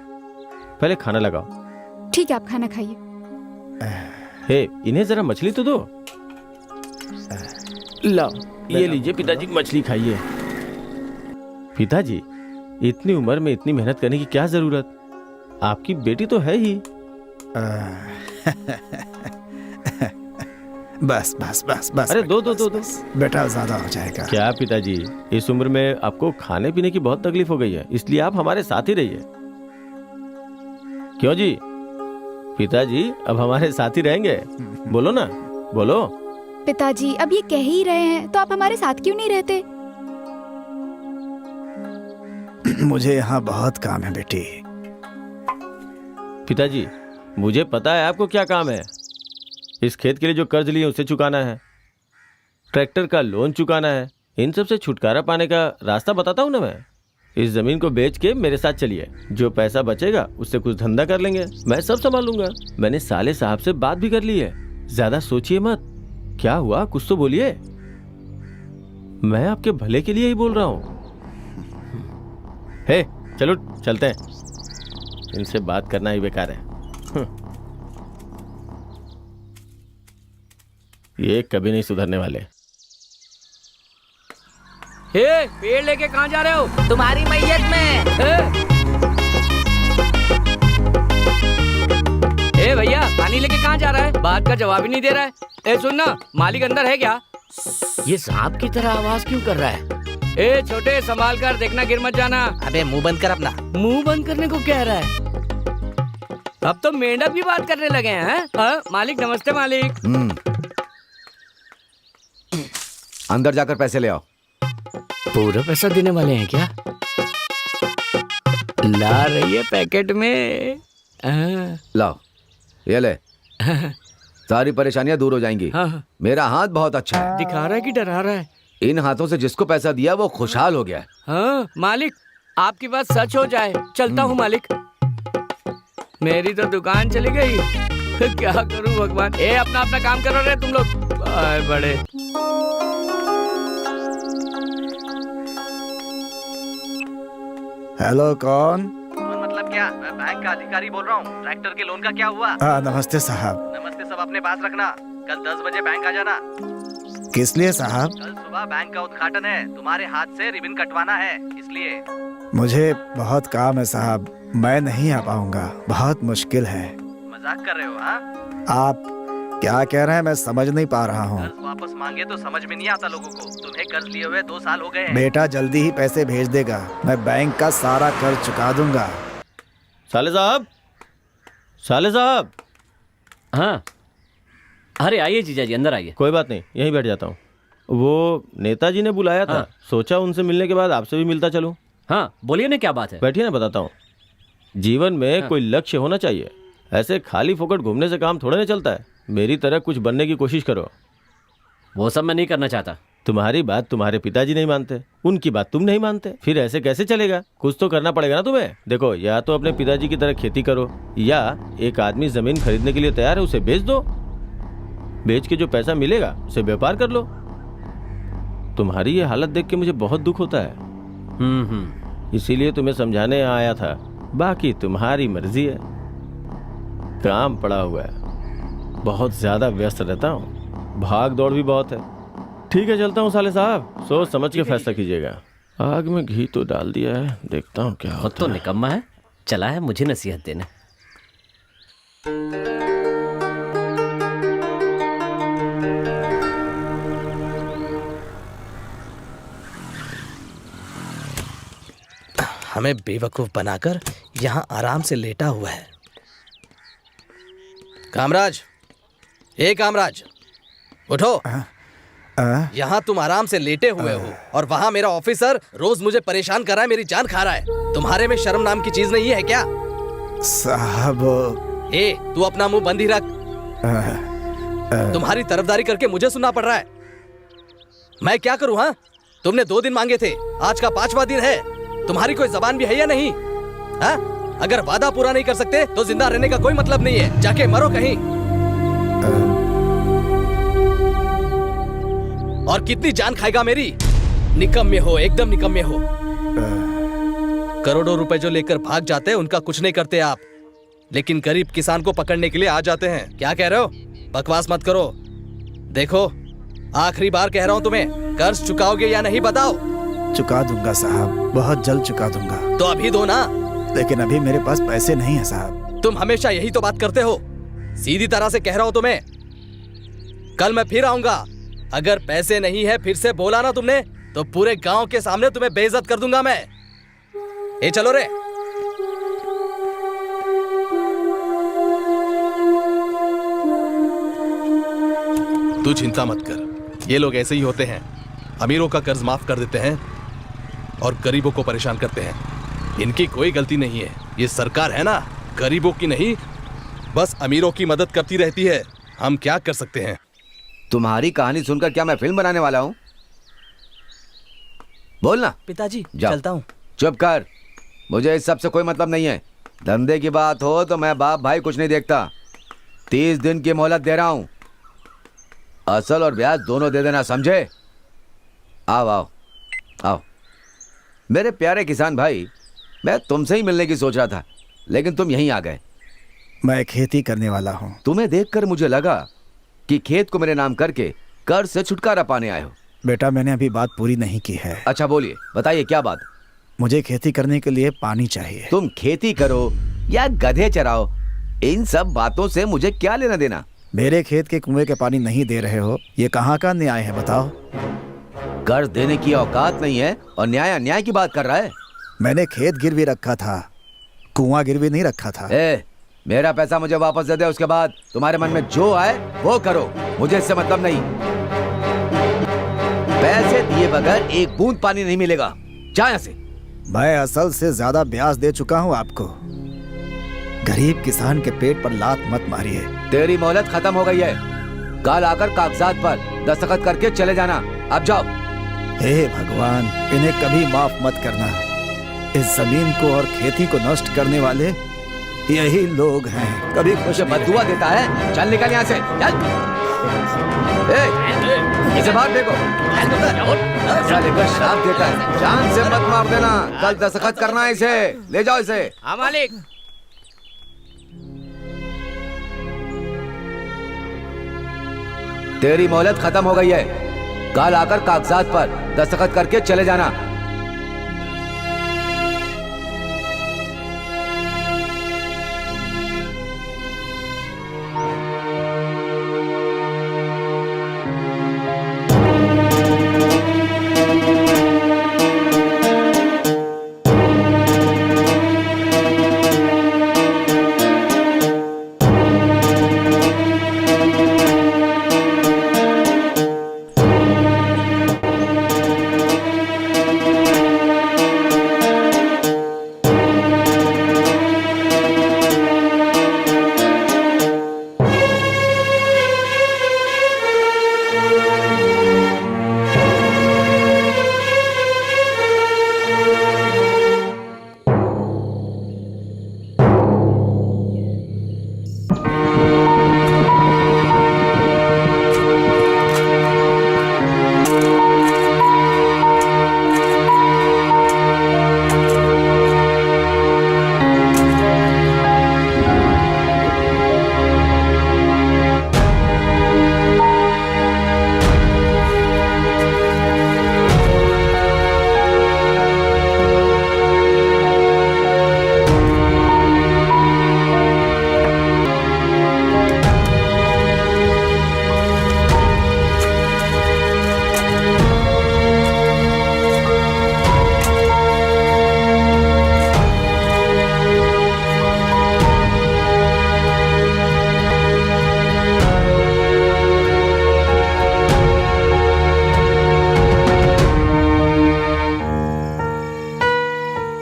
पहले खाना लगाओ। ठीक है आप खाना खाइए। हे, इन्हें जरा मछली तो दो। लाओ, ये लीजिए पिताजी, मछली खाइए। पिताजी, इतनी उम्र में इतनी मेहनत करने की क्या जरूरत? आपकी बेटी तो है ही। बस बस बस बस। अरे दो दो दो दो। बेटा ज्यादा हो जाएगा। क्या पिताजी, इस उम्र में आपको खाने पीने की बहुत तकलीफ हो गई है, इसलिए आप हमारे साथ ही रहिए। क्यों जी पिताजी, अब हमारे साथ ही रहेंगे? बोलो ना, बोलो। पिताजी अब ये कह ही रहे हैं तो आप हमारे साथ क्यों नहीं रहते? मुझे यहाँ बहुत काम है बेटी। पिताजी, मुझे पता है आपको क्या काम है। इस खेत के लिए जो कर्ज लिए उसे चुकाना है, ट्रैक्टर का लोन चुकाना है। इन सब से छुटकारा पाने का रास्ता बताता हूँ ना मैं। इस जमीन को बेच के मेरे साथ चलिए, जो पैसा बचेगा उससे कुछ धंधा कर लेंगे, मैं सब संभालूंगा। मैंने साले साहब से बात भी कर ली है, ज्यादा सोचिए मत। क्या हुआ, कुछ तो बोलिए। मैं आपके भले के लिए ही बोल रहा हूँ। हे, चलो चलते हैं, इनसे बात करना ही बेकार है। ये कभी नहीं सुधरने वाले। हे, पेड़ लेके कहाँ जा रहे हो? तुम्हारी मैयत में। ए भैया, पानी लेके कहाँ जा रहा है? बात का जवाब ही नहीं दे रहा है। ए सुन ना, मालिक अंदर है क्या? ये सांप की तरह आवाज क्यों कर रहा है? ए छोटे, संभाल कर, देखना गिर मत जाना। अबे मुंह बंद कर अपना। मुंह बंद करने को कह रहा है? अब तो मेंढक भी बात करने लगे हैं। हाँ? मालिक नमस्ते मालिक। अंदर जाकर पैसे ले आओ। पूरा पैसा देने वाले हैं क्या? ला रही है पैकेट में। लाओ, ये ले। सारी परेशानियां दूर हो जाएंगी। हाँ। मेरा हाथ बहुत अच्छा है। दिखा रहा है कि डरा रहा है? इन हाथों से जिसको पैसा दिया वो खुशहाल हो गया है। हाँ मालिक, आपकी बात सच हो जाए, चलता हूँ मालिक। मेरी तो दुकान चली गई, क्या करूँ भगवान। ए अपना अपना काम करो रे तुम लोग। आए बड़े। हेलो, कौन? मतलब क्या? मैं बैंक का अधिकारी बोल रहा हूँ। ट्रैक्टर के लोन का क्या हुआ? नमस्ते साहब। नमस्ते, सब अपने पास रखना। कल 10 बजे बैंक आ जाना। किस लिए साहब? कल सुबह बैंक का उद्घाटन है, तुम्हारे हाथ से रिबन कटवाना है, इसलिए। मुझे बहुत काम है साहब, मैं नहीं आ पाऊंगा, बहुत मुश्किल है। मजाक कर रहे हो? हाँ, आप क्या कह रहे हैं, मैं समझ नहीं पा रहा हूँ। कर्ज वापस मांगे तो समझ में नहीं आता लोगों को। तुम्हें कर्ज लिए हुए 2 साल हो गए हैं। बेटा जल्दी ही पैसे भेज देगा, मैं बैंक का सारा कर्ज चुका दूंगा। साले साहब, साले साहब। हाँ, अरे आइए जीजा जी, अंदर आइए। कोई बात नहीं, यहीं बैठ जाता हूँ। वो नेताजी ने बुलाया था। हाँ। सोचा उनसे मिलने के बाद आपसे भी मिलता चलूं। हाँ बोलिए ना, क्या बात है? बैठिए ना, बताता हूँ। जीवन में कोई लक्ष्य होना चाहिए, ऐसे खाली फोकट घूमने से काम थोड़े ना चलता है। मेरी तरह कुछ बनने की कोशिश करो। वो सब मैं नहीं करना चाहता। तुम्हारी बात तुम्हारे पिताजी नहीं मानते, उनकी बात तुम नहीं मानते, फिर ऐसे कैसे चलेगा? कुछ तो करना पड़ेगा ना तुम्हें। देखो, या तो अपने पिताजी की तरह खेती करो, या एक आदमी जमीन खरीदने के लिए तैयार है, उसे बेच दो। बेच के जो पैसा मिलेगा उसे व्यापार कर लो। तुम्हारी ये हालत देख के मुझे बहुत दुख होता है। इसीलिए तुम्हें समझाने आया था, बाकी तुम्हारी मर्जी है। काम पड़ा हुआ है, बहुत ज्यादा व्यस्त रहता हूँ, भाग दौड़ भी बहुत है। ठीक है, चलता हूँ साले साहब, सोच समझ के फैसला कीजिएगा। आग में घी तो डाल दिया है, देखता हूँ क्या होता है। तो निकम्मा है, चला है मुझे नसीहत देने। हमें बेवकूफ बनाकर यहाँ आराम से लेटा हुआ है। कामराज, ए कामराज, उठो। यहाँ तुम आराम से लेटे हुए हो और वहाँ मेरा ऑफिसर रोज मुझे परेशान कर रहा है, मेरी जान खा रहा है। तुम्हारे में शर्म नाम की चीज नहीं है क्या? साहब, ए तू अपना मुंह बंद ही रख। तुम्हारी तरफदारी करके मुझे सुनना पड़ रहा है। मैं क्या करूँ? हाँ, तुमने 2 दिन मांगे थे, आज का 5वां दिन है। तुम्हारी कोई जबान भी है या नहीं? हाँ? अगर वादा पूरा नहीं कर सकते तो जिंदा रहने का कोई मतलब नहीं है, जाके मरो कहीं। और कितनी जान खाएगा मेरी? निकम्मे हो, एकदम निकम्मे हो। करोड़ों रुपए जो लेकर भाग जाते हैं उनका कुछ नहीं करते आप, लेकिन गरीब किसान को पकड़ने के लिए आ जाते हैं। क्या कह रहे हो? बकवास मत करो। देखो, आखिरी बार कह रहा हूं तुम्हें, कर्ज चुकाओगे या नहीं बताओ? चुका दूंगा साहब, बहुत जल्द चुका दूंगा। तो अभी दो ना। लेकिन अभी मेरे पास पैसे नहीं है साहब। तुम हमेशा यही तो बात करते हो। सीधी तरह से कह रहा हूं तुम्हें, कल मैं फिर आऊंगा। अगर पैसे नहीं है फिर से बोला ना तुमने, तो पूरे गांव के सामने तुम्हें बेइज्जत कर दूंगा मैं। ए चलो रे। तू चिंता मत कर, ये लोग ऐसे ही होते हैं। अमीरों का कर्ज माफ कर देते हैं और गरीबों को परेशान करते हैं। इनकी कोई गलती नहीं है। ये सरकार है ना, गरीबों की नहीं, बस अमीरों की मदद करती रहती है। हम क्या कर सकते हैं? तुम्हारी कहानी सुनकर क्या मैं फिल्म बनाने वाला हूँ? बोलना। पिताजी जाओ। चलता हूँ। चुप कर, मुझे इस सब से कोई मतलब नहीं है। धंधे की बात हो तो मैं बाप भाई कुछ नहीं देखता। 30 दिन की मोहलत दे रहा हूँ, असल और ब्याज दोनों दे देना, समझे? आओ आओ आओ। मेरे प्यारे किसान भाई, मैं तुमसे ही मिलने की सोच रहा था, लेकिन तुम यहीं आ गए। मैं खेती करने वाला हूँ। तुम्हें देखकर मुझे लगा कि खेत को मेरे नाम करके कर्ज से छुटकारा पाने आए हो। बेटा, मैंने अभी बात पूरी नहीं की है। अच्छा बोलिए, बताइए क्या बात? मुझे खेती करने के लिए पानी चाहिए। तुम खेती करो या गधे चराओ, इन सब बातों से मुझे क्या लेना देना? मेरे खेत के कुएं के पानी नहीं दे रहे हो, ये कहाँ का न्याय है बताओ? कर्ज देने की औकात नहीं है और न्याय अन्याय की बात कर रहा है। मैंने खेत गिरवी रखा था, कुआं गिरवी नहीं रखा था। मेरा पैसा मुझे वापस दे दे, उसके बाद तुम्हारे मन में जो आए वो करो, मुझे इससे मतलब नहीं। पैसे दिए बगैर एक बूंद पानी नहीं मिलेगा, जा यहाँ से। मैं असल से ज्यादा ब्याज दे चुका हूँ आपको। गरीब किसान के पेट पर लात मत मारिए। तेरी मोहलत खत्म हो गई है, कल आकर कागजात पर दस्तखत करके चले जाना। अब जाओ। हे भगवान, इन्हें कभी माफ मत करना। इस जमीन को और खेती को नष्ट करने वाले यही लोग हैं। कभी मुझे बद्दुआ देता है, चल निकल यहाँ से, चल। इसे बाहर देखो, लेकर श्राप देता है, जान से मत मार देना। कल दस्तखत करना है इसे, ले जाओ इसे। हाँ मालिक। तेरी मोहलत खत्म हो गई है, कल आकर कागजात पर दस्तखत करके चले जाना।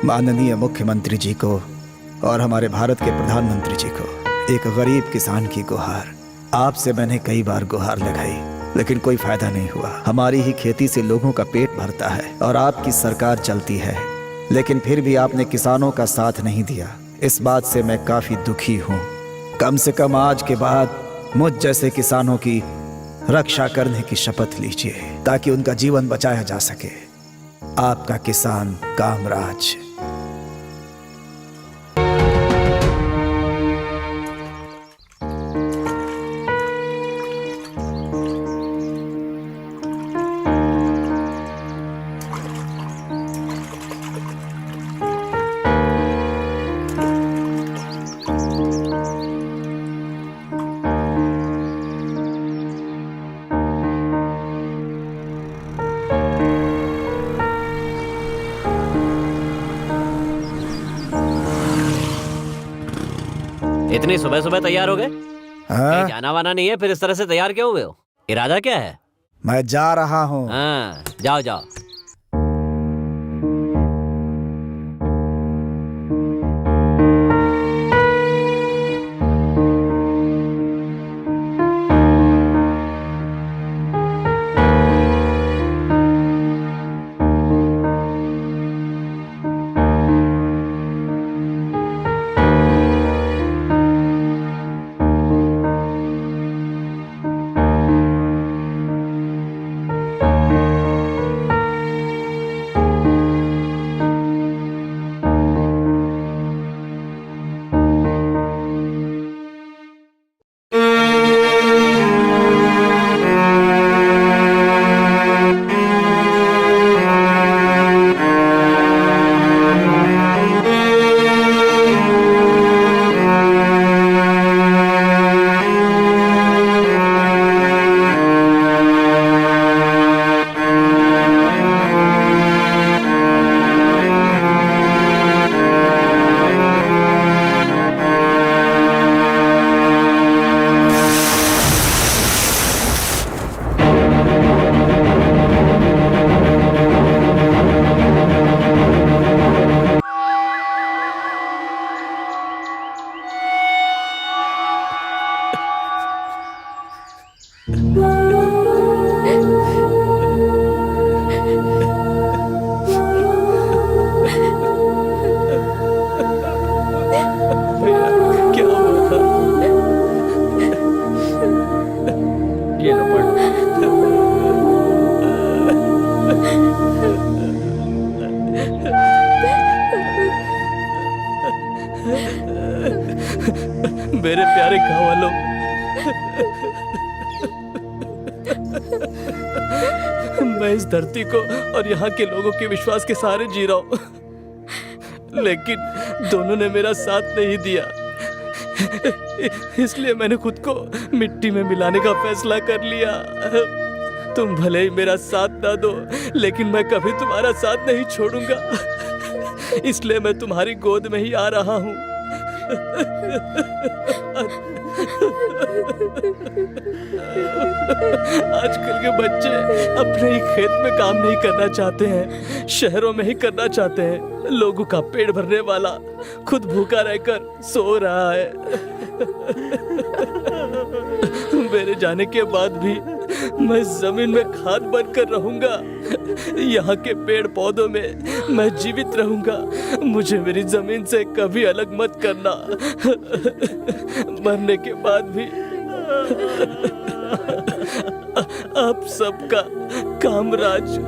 माननीय मुख्यमंत्री जी को और हमारे भारत के प्रधानमंत्री जी को एक गरीब किसान की गुहार। आपसे मैंने कई बार गुहार लगाई, लेकिन कोई फायदा नहीं हुआ। हमारी ही खेती से लोगों का पेट भरता है और आपकी सरकार चलती है, लेकिन फिर भी आपने किसानों का साथ नहीं दिया। इस बात से मैं काफी दुखी हूँ। कम से कम आज के बाद मुझ जैसे किसानों की रक्षा करने की शपथ लीजिए ताकि उनका जीवन बचाया जा सके। आपका किसान कामराज। इतनी सुबह सुबह तैयार हो गए? हाँ? जाना वाना नहीं है, फिर इस तरह से तैयार क्यों हुए हो? इरादा क्या है? मैं जा रहा हूँ। हाँ, जाओ जाओ। मेरे प्यारे गाँव वालों, मैं इस धरती को और यहाँ के लोगों के विश्वास के सहारे जी रहा हूँ, लेकिन दोनों ने मेरा साथ नहीं दिया। इसलिए मैंने खुद को मिट्टी में मिलाने का फैसला कर लिया। तुम भले ही मेरा साथ ना दो, लेकिन मैं कभी तुम्हारा साथ नहीं छोड़ूंगा। इसलिए मैं तुम्हारी गोद में ही आ रहा हूँ। आजकल के बच्चे अपने ही खेत में काम नहीं करना चाहते हैं, शहरों में ही करना चाहते हैं। लोगों का पेट भरने वाला खुद भूखा रहकर सो रहा है। मेरे जाने के बाद भी मैं जमीन में खाद बनकर रहूंगा। यहाँ के पेड़ पौधों में मैं जीवित रहूंगा। मुझे मेरी जमीन से कभी अलग मत करना। मरने के बाद भी आप सबका कामराज।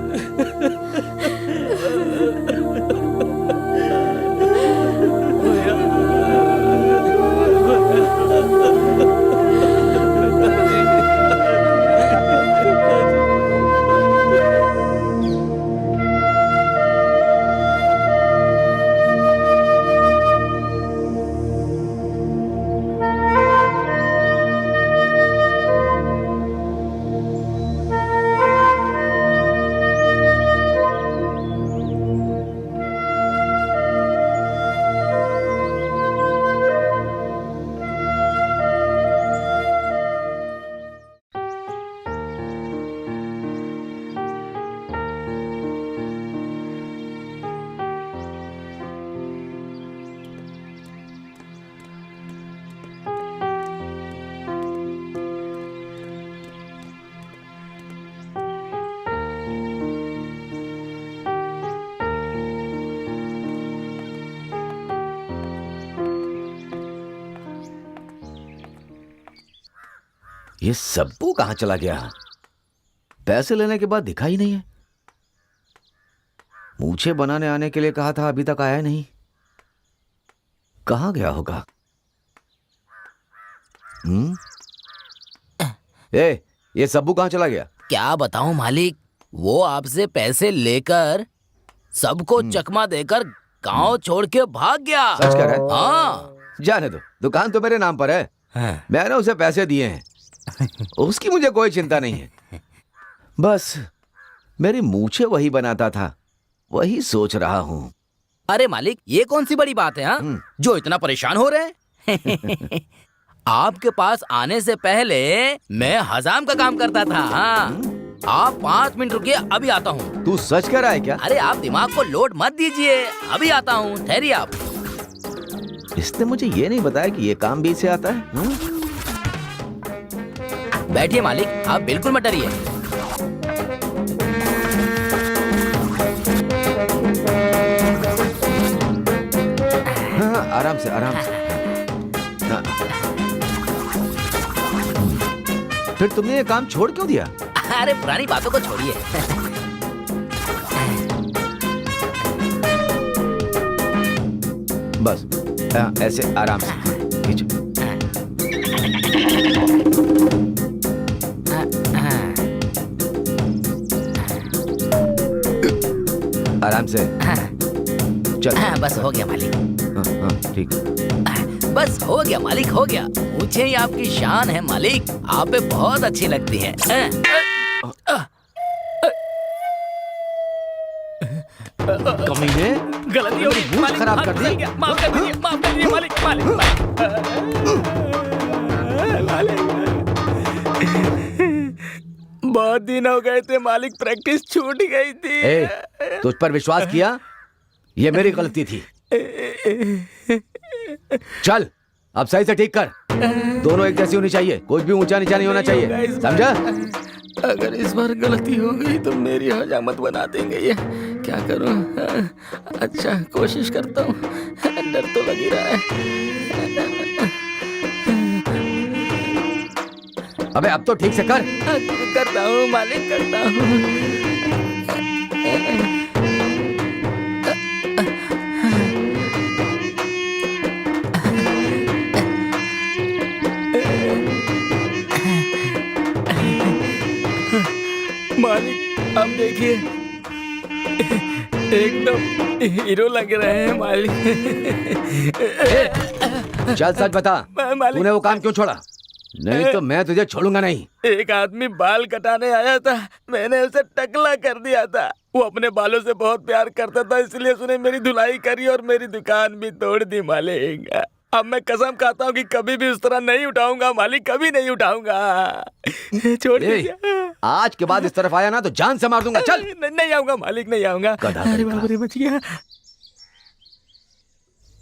ये सब्बू कहाँ चला गया? पैसे लेने के बाद दिखा ही नहीं है। मूछें बनाने आने के लिए कहा था, अभी तक आया नहीं। कहाँ गया होगा? ये सब्बू कहाँ चला गया? क्या बताऊं मालिक, वो आपसे पैसे लेकर सबको चकमा देकर गांव छोड़ के भाग गया। सच कह रहा है? हाँ। जाने दो, दुकान तो मेरे नाम पर है। मैंने उसे पैसे दिए हैं। उसकी मुझे कोई चिंता नहीं है। बस मेरी मूछें वही बनाता था, वही सोच रहा हूँ। अरे मालिक, ये कौन सी बड़ी बात है जो इतना परेशान हो रहे हैं? आपके पास आने से पहले मैं हजाम का काम करता था। आप 5 मिनट रुकिए, अभी आता हूँ। तू सच कह रहा है क्या? अरे आप दिमाग को लोड मत दीजिए, अभी आता हूँ, ठहरिए आप। इसने मुझे ये नहीं बताया कि ये काम भी इसे आता है। बैठिए मालिक, आप बिल्कुल मत डरिए। हाँ, आराम से आराम से। हाँ। फिर तुमने ये काम छोड़ क्यों दिया? अरे पुरानी बातों को छोड़िए। बस ऐसे आराम से खींचो। आराम से चल। बस हो गया मालिक। हाँ, ठीक। बस हो गया मालिक, हो गया। मुझे ही आपकी शान है मालिक, आप पे बहुत अच्छी लगती है। कमीने, गलती हो गई, मूड खराब कर दी। माफ कर दीजिए, माफ कर दीजिए मालिक, बहुत दिन हो गए थे मालिक, प्रैक्टिस छूट गई थी। तुझ पर विश्वास किया, ये मेरी गलती थी। चल अब सही से ठीक कर। दोनों एक जैसी होनी चाहिए, कुछ भी ऊंचा नीचा नहीं होना चाहिए, समझा? अगर इस बार गलती हो गई तो मेरी हजामत बना देंगे ये। क्या करूं? अच्छा कोशिश करता हूँ, डर तो लग ही रहा है। अबे अब तो ठीक से कर। करता हूँ मालिक, करता हूँ। मालिक अब देखिए, एकदम हीरो लग रहे हैं मालिक। चल सच बता, तूने वो काम क्यों छोड़ा? नहीं तो मैं तुझे छोड़ूंगा नहीं। एक आदमी बाल कटाने आया था, मैंने उसे टकला कर दिया था। वो अपने बालों से बहुत प्यार करता था, इसलिए उसने मेरी धुलाई करी और मेरी दुकान भी तोड़ दी मालिक। अब मैं कसम खाता हूँ कि कभी भी उस तरह नहीं उठाऊंगा मालिक, कभी नहीं उठाऊंगा। छोड़ दीजिए। आज के बाद इस तरफ आया ना तो जान से मार दूंगा। चल। नहीं आऊंगा मालिक, नहीं आऊंगा। अरे बाप रे, बच गया।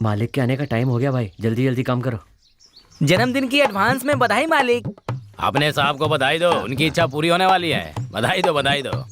मालिक के आने का टाइम हो गया भाई, जल्दी जल्दी काम करो। जन्मदिन की एडवांस में बधाई मालिक। अपने साहब को बधाई दो, उनकी इच्छा पूरी होने वाली है। बधाई दो, बधाई दो।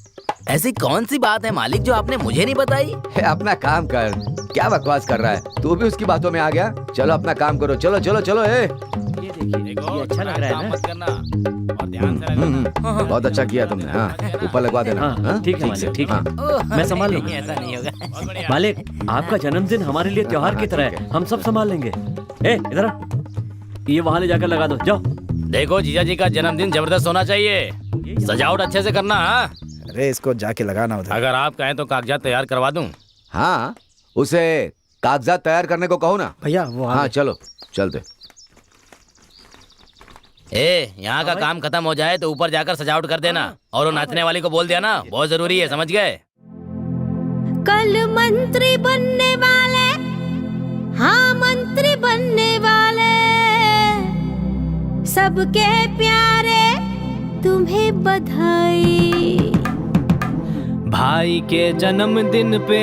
ऐसी कौन सी बात है मालिक जो आपने मुझे नहीं बताई? अपना काम कर, क्या बकवास कर रहा है? तू भी उसकी बातों में आ गया। चलो अपना काम करो, चलो चलो चलो। ये देखिए, ये अच्छा लग रहा है ना? मत करना और ध्यान से लगाना। बहुत अच्छा किया तुमने। हाँ, ऊपर लगवा देना। हाँ, ठीक है मालिक, ठीक है। मैं संभाल लूंगा। ऐसा नहीं होगा मालिक, आपका जन्मदिन हमारे लिए त्योहार की तरह है, हम सब संभाल लेंगे। इधर ये वहां ले जाकर लगा दो, जाओ। देखो जीजा जी का जन्मदिन जबरदस्त होना चाहिए, सजावट अच्छे से करना। अरे इसको जाके लगाना उधर। अगर आप कहें तो कागजात तैयार करवा दूं। हाँ, उसे कागजात तैयार करने को कहो ना भैया। वो हाँ चलो चलते। यहाँ का काम खत्म हो जाए तो ऊपर जाकर सजावट कर देना, और वो नाचने वाली को बोल दिया ना, बहुत जरूरी है, समझ गए? कल मंत्री बनने वाले, हाँ मंत्री बनने वाले, सबके प्यारे तुम्हें बधाई। भाई के जन्मदिन पे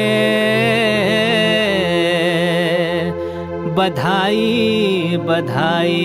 बधाई बधाई।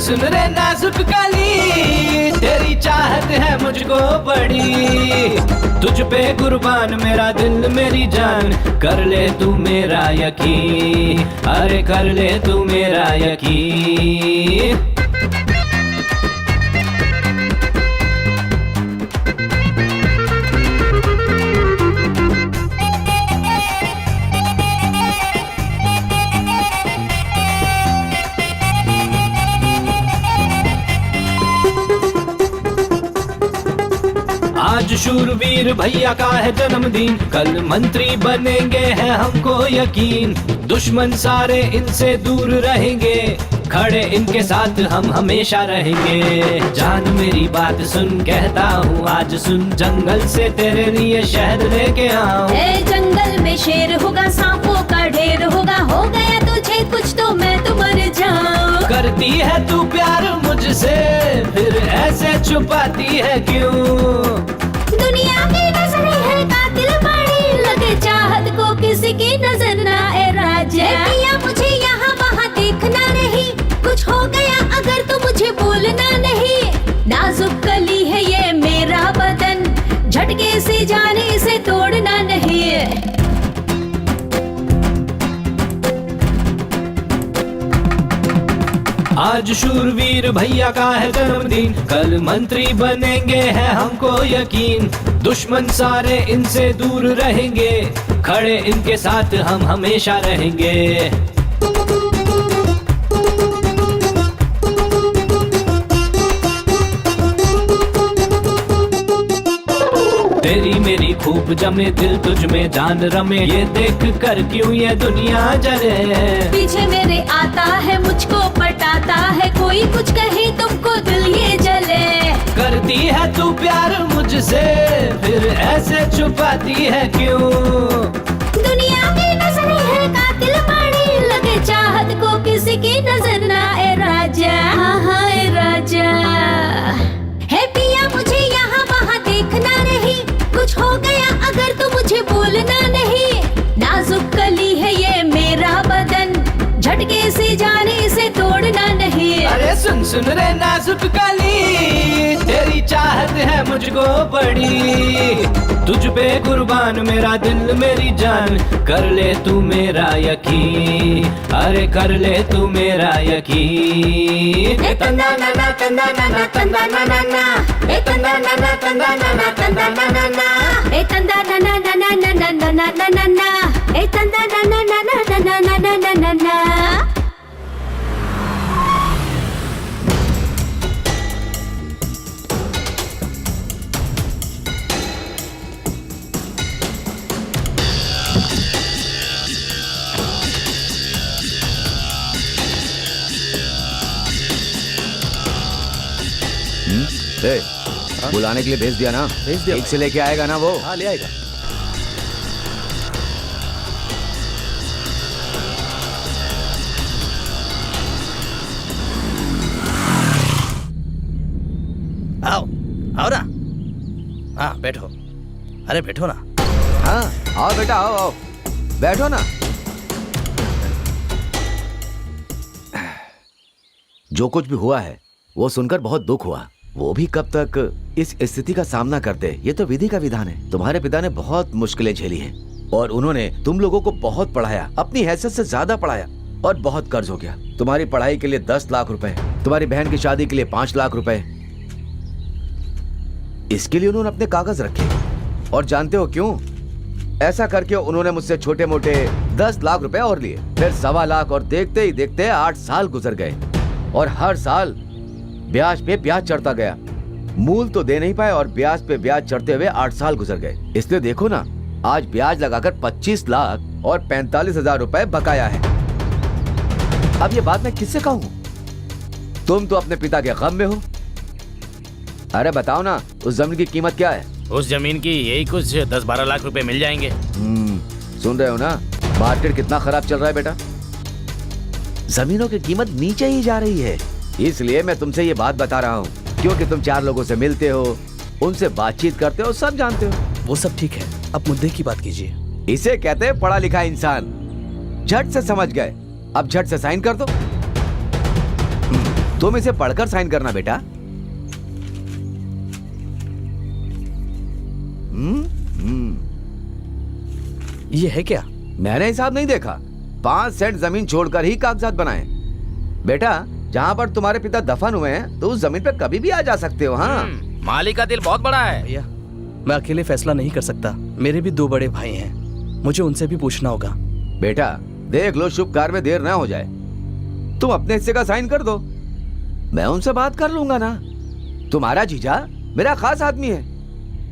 सुन रे नाजुक कली, तेरी चाहत है मुझको बड़ी, तुझ पे कुर्बान मेरा दिल मेरी जान, कर ले तू मेरा यकीन, अरे कर ले तू मेरा यकीन। आज शूरवीर भैया का है जन्मदिन, कल मंत्री बनेंगे है हमको यकीन, दुश्मन सारे इनसे दूर रहेंगे, खड़े इनके साथ हम हमेशा रहेंगे। जान मेरी बात सुन, कहता हूँ आज सुन, जंगल से तेरे लिए शहद लेके आऊं। जंगल में शेर होगा, सांपों का ढेर होगा, हो गया तुझे कुछ तो मैं तो मर जाऊं। करती है तू प्यार मुझसे, फिर ऐसे छुपाती है क्यों? दुनिया की नजर है कातिल बड़ी, लगे चाहत को किसी की नजर ना ए राजा। या मुझे यहाँ वहाँ देखना नहीं, कुछ हो गया अगर तो मुझे बोलना नहीं, नाजुक कली है ये मेरा बदन, झटके से जाने से तोड़ना नहीं। आज शूरवीर भैया का है जन्मदिन, कल मंत्री बनेंगे है हमको यकीन, दुश्मन सारे इनसे दूर रहेंगे, खड़े इनके साथ हम हमेशा रहेंगे। तेरी मेरी खूब जमे दिल तुझ में जान रमे, ये देख कर क्यों ये दुनिया जले। पीछे मेरे आता है मुझको पटाता है, कोई कुछ कहे तुमको दिल ये जले। करती है तू प्यार मुझसे, फिर ऐसे छुपाती है क्यों? दुनिया की नजर है कातिल बड़ी, लगे चाहत को किसी की नजर ना ए राजा। हाँ ए राजा है पिया, मुझे यहाँ वहाँ देखना नहीं, कुछ हो गया अगर तो मुझे बोलना नहीं, नाजुक कली है ये मेरा बदन, झटके से जाने से तोड़ना नहीं। अरे सुन सुन रे नाजुक कली, तेरी चाहत है मुझको बड़ी, तुझ पे कुर्बान मेरा दिल मेरी जान, कर ले तू मेरा यकीन, अरे कर ले तू मेरा यकीन। तंदा ना ना तंदा ना ना तंदा ना ना ना, ए तंदा ना ना तंदा ना ना तंदा ना ना ना, ए तंदा ना ना ना ना ना ना ना ना ना ना ना, ए तंदा ना ना ना ना ना ना ना ना ना ना। बुलाने के लिए भेज दिया ना? भेज दिया। ठीक से लेके आएगा ना वो? हाँ ले आएगा। आओ आओ ना, हाँ बैठो, अरे बैठो ना। हाँ आओ बेटा आओ आओ, बैठो ना। जो कुछ भी हुआ है वो सुनकर बहुत दुख हुआ, वो भी कब तक इस स्थिति का सामना करते, ये तो विधि का विधान है। तुम्हारे पिता ने बहुत मुश्किलें झेली हैं और उन्होंने तुम लोगों को बहुत पढ़ाया, अपनी हैसियत से ज्यादा पढ़ाया, और बहुत कर्ज हो गया। तुम्हारी पढ़ाई के लिए 10 लाख रुपए, तुम्हारी बहन की शादी के लिए 5 लाख रुपए, इसके लिए उन्होंने अपने कागज रखे। और जानते हो क्यों? ऐसा करके उन्होंने मुझसे छोटे मोटे 10 लाख रुपए और लिए, फिर 1.25 लाख, और देखते ही देखते 8 साल गुजर गए, और हर साल ब्याज पे ब्याज चढ़ता गया। मूल तो दे नहीं पाए और ब्याज पे ब्याज चढ़ते हुए 8 साल गुजर गए। इसलिए देखो ना, आज ब्याज लगाकर 25 लाख और 45,000 रुपए बकाया है। अब ये बात मैं किससे कहूँ? तुम तो अपने पिता के गम में हो। अरे बताओ ना, उस जमीन की कीमत क्या है? उस जमीन की यही कुछ 10-12 लाख रुपए मिल जाएंगे। सुन रहे हो ना, मार्केट कितना खराब चल रहा है बेटा। जमीनों की कीमत नीचे ही जा रही है। इसलिए मैं तुमसे ये बात बता रहा हूँ, क्योंकि तुम 4 लोगों से मिलते हो, उनसे बातचीत करते हो, सब जानते हो। वो सब ठीक है, अब मुद्दे की बात कीजिए। इसे कहते हैं पढ़ा लिखा इंसान। झट से समझ गए, अब झट से साइन कर दो। तुम इसे पढ़कर साइन करना बेटा। ये है क्या? मैंने हिसाब नहीं देखा। 5 सेंट जमीन छोड़कर ही कागजात बनाए। बेटा, जहाँ पर तुम्हारे पिता दफन हुए हैं तो उस जमीन पे कभी भी आ जा सकते हो। हाँ, मालिक का दिल बहुत बड़ा है। भैया, मैं अकेले फैसला नहीं कर सकता। मेरे भी 2 बड़े भाई हैं, मुझे उनसे भी पूछना होगा। बेटा देख लो, शुभ कार्य में देर ना हो जाए। तुम अपने हिस्से का साइन कर दो, मैं उनसे बात कर लूंगा ना। तुम्हारा जीजा मेरा खास आदमी है,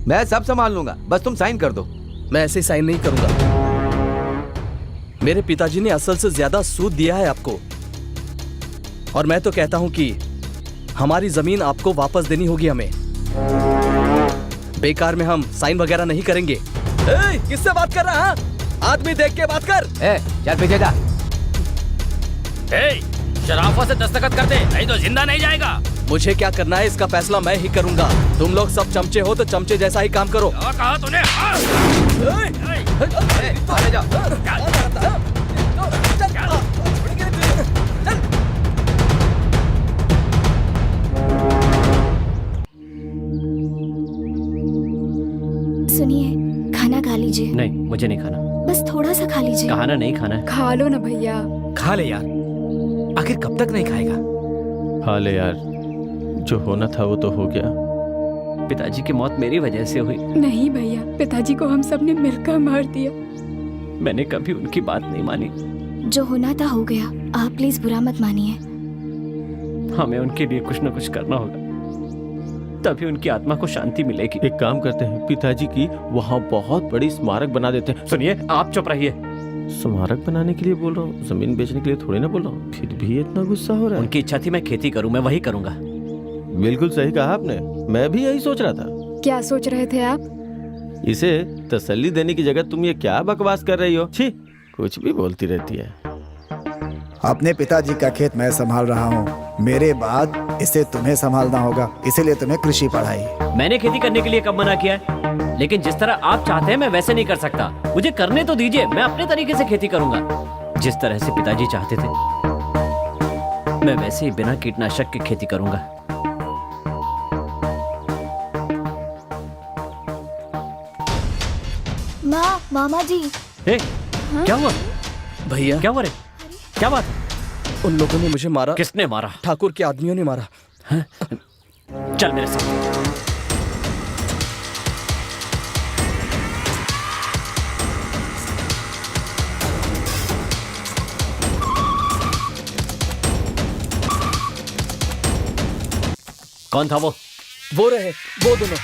मैं सब संभाल लूंगा, बस तुम साइन कर दो। मैं ऐसे साइन नहीं करूंगा। मेरे पिताजी ने असल से ज्यादा सूद दिया है आपको, और मैं तो कहता हूं कि हमारी जमीन आपको वापस देनी होगी हमें। बेकार में हम साइन वगैरह नहीं करेंगे। किससे बात कर रहा है? आदमी देख के बात कर। चल पीछे जा। शराफत से दस्तखत कर दे, नहीं तो जिंदा नहीं जाएगा। मुझे क्या करना है इसका फैसला मैं ही करूंगा। तुम लोग सब चमचे हो तो चमचे जैसा ही काम करो। क्या कहा तूने? सुनिए, खाना खा लीजिए। नहीं, मुझे नहीं खाना। बस थोड़ा सा खा लीजिए। कहा ना नहीं खाना है। खा लो ना भैया। खा ले यार, आखिर कब तक नहीं खाएगा? खा ले यार, जो होना था वो तो हो गया। पिताजी की मौत मेरी वजह से हुई। नहीं भैया, पिताजी को हम सब ने मिलकर मार दिया। मैंने कभी उनकी बात नहीं मानी। जो होना था हो गया, आप प्लीज बुरा मत मानिए। हमें उनके लिए कुछ न कुछ करना होगा, तभी उनकी आत्मा को शांति मिलेगी। एक काम करते हैं, पिताजी की वहाँ बहुत बड़ी स्मारक बना देते हैं। सुनिए, आप चुप रहिए। स्मारक बनाने के लिए बोल रहा हूँ, जमीन बेचने के लिए थोड़ी ना बोल रहा हूँ। फिर भी इतना गुस्सा हो रहा है। उनकी इच्छा थी मैं खेती करूं, मैं वही करूंगा। बिल्कुल सही कहा आपने, मैं भी यही सोच रहा था। क्या सोच रहे थे आप? इसे तसल्ली देने की जगह तुम ये क्या बकवास कर रही हो? छी, कुछ भी बोलती रहती है। अपने पिताजी का खेत मैं संभाल रहा हूँ, मेरे बाद इसे तुम्हें संभालना होगा, इसीलिए तुम्हें कृषि पढ़ाई। मैंने खेती करने के लिए कब मना किया है? लेकिन जिस तरह आप चाहते हैं मैं वैसे नहीं कर सकता। मुझे करने तो दीजिए, मैं अपने तरीके से खेती करूंगा। जिस तरह से पिताजी चाहते थे, मैं वैसे ही बिना कीटनाशक के खेती करूंगा। मामा जी। क्या हुआ भैया? क्या हुआ रे? क्या बात? उन लोगों ने मुझे मारा। किसने मारा? ठाकुर के आदमियों ने मारा। चल मेरे साथ। कौन था वो? वो रहे, वो दोनों।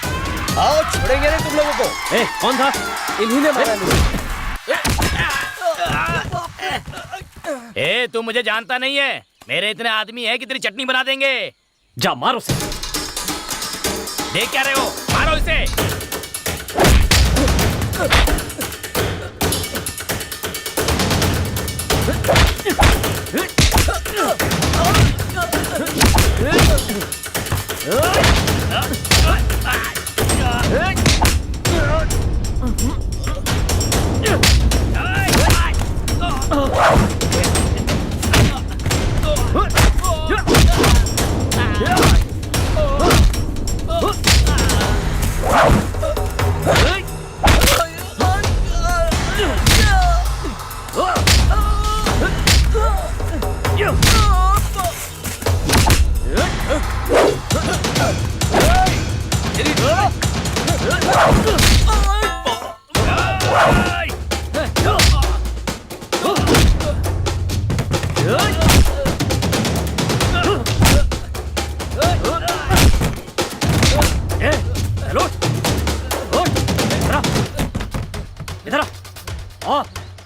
आओ, छोड़ेंगे नहीं तुम लोगों को। कौन था? इन्हीं ने मारा मुझे। तू मुझे जानता नहीं है। मेरे इतने आदमी है कि तेरी चटनी बना देंगे। जा मारो उसे। देख क्या रहे हो? मारो इसे।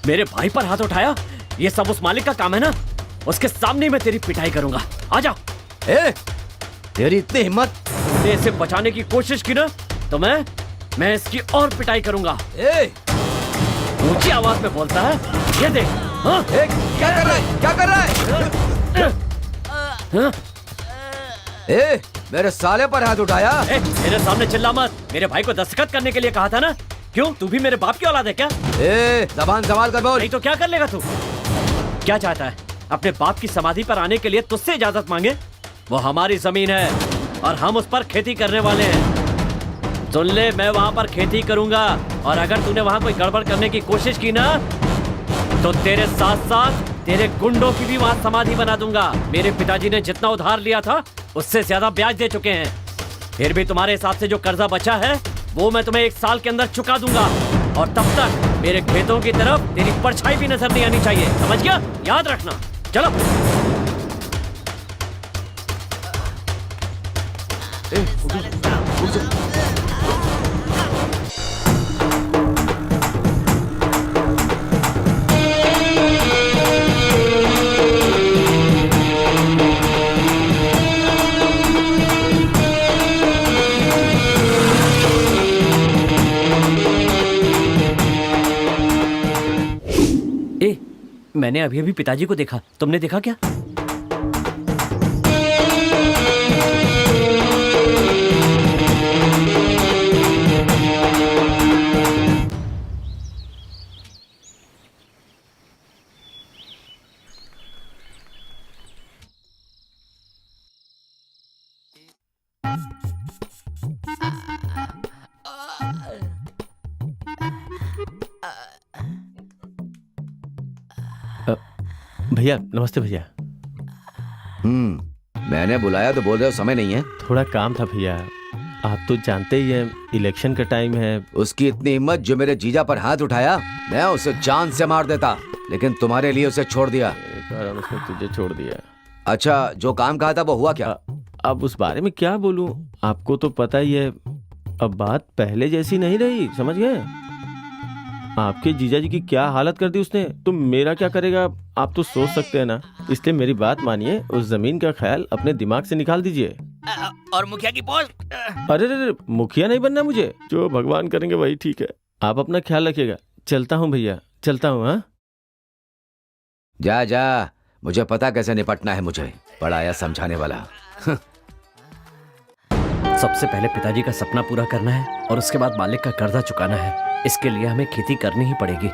मेरे भाई पर हाथ उठाया, ये सब उस मालिक का काम है ना। उसके सामने मैं तेरी पिटाई करूंगा। आजा। तेरी इतनी हिम्मत? तूने इसे बचाने की कोशिश की ना, तो मैं इसकी और पिटाई करूंगा। ऊंची आवाज में बोलता है, ये देख। हाँ? क्या कर रहा है? क्या कर रहा है? मेरे साले पर हाथ उठाया। मेरे सामने चिल्ला मत। मेरे भाई को दस्तखत करने के लिए कहा था ना। क्यों, तू भी मेरे बाप की औलाद है क्या? जबान संभाल कर बोल। नहीं तो क्या कर लेगा तू? क्या चाहता है? अपने बाप की समाधि पर आने के लिए तुझसे इजाजत मांगे? वो हमारी जमीन है और हम उस पर खेती करने वाले हैं। सुन ले, मैं वहाँ पर खेती करूंगा और अगर तूने वहाँ कोई गड़बड़ करने की कोशिश की ना तो तेरे साथ साथ तेरे गुंडों की भी वहाँ समाधि बना दूंगा। मेरे पिताजी ने जितना उधार लिया था उससे ज्यादा ब्याज दे चुके हैं। फिर भी तुम्हारे हिसाब से जो कर्जा बचा है वो मैं तुम्हें 1 साल के अंदर चुका दूंगा और तब तक मेरे खेतों की तरफ तेरी परछाई भी नजर नहीं आनी चाहिए, समझ गया? याद रखना। चलो। मैंने अभी अभी पिताजी को देखा, तुमने देखा क्या? भैया नमस्ते भैया। मैंने बुलाया तो बोल रहे हो समय नहीं है? थोड़ा काम था भैया, आप तो जानते ही हैं इलेक्शन का टाइम है। उसकी इतनी हिम्मत जो मेरे जीजा पर हाथ उठाया, मैं उसे जान से मार देता, लेकिन तुम्हारे लिए उसे छोड़ दिया। कारण उसने तुझे छोड़ दिया। अच्छा, जो काम कहा था वो हुआ क्या? अब उस बारे में क्या बोलूं, आपको तो पता ही है, अब बात पहले जैसी नहीं रही, समझ गए? आपके जीजा जी की क्या हालत कर दी उसने, तो मेरा क्या करेगा आप तो सोच सकते हैं ना। इसलिए मेरी बात मानिए, उस जमीन का ख्याल अपने दिमाग से निकाल दीजिए। और मुखिया की पोस्ट? अरे मुखिया नहीं बनना मुझे, जो भगवान करेंगे वही ठीक है। आप अपना ख्याल रखिएगा। चलता हूँ भैया, चलता हूँ। हाँ जा जा, मुझे पता कैसे निपटना है, मुझे पढ़ाया समझाने वाला। सबसे पहले पिताजी का सपना पूरा करना है और उसके बाद मालिक का कर्जा चुकाना है। इसके लिए हमें खेती करनी ही पड़ेगी।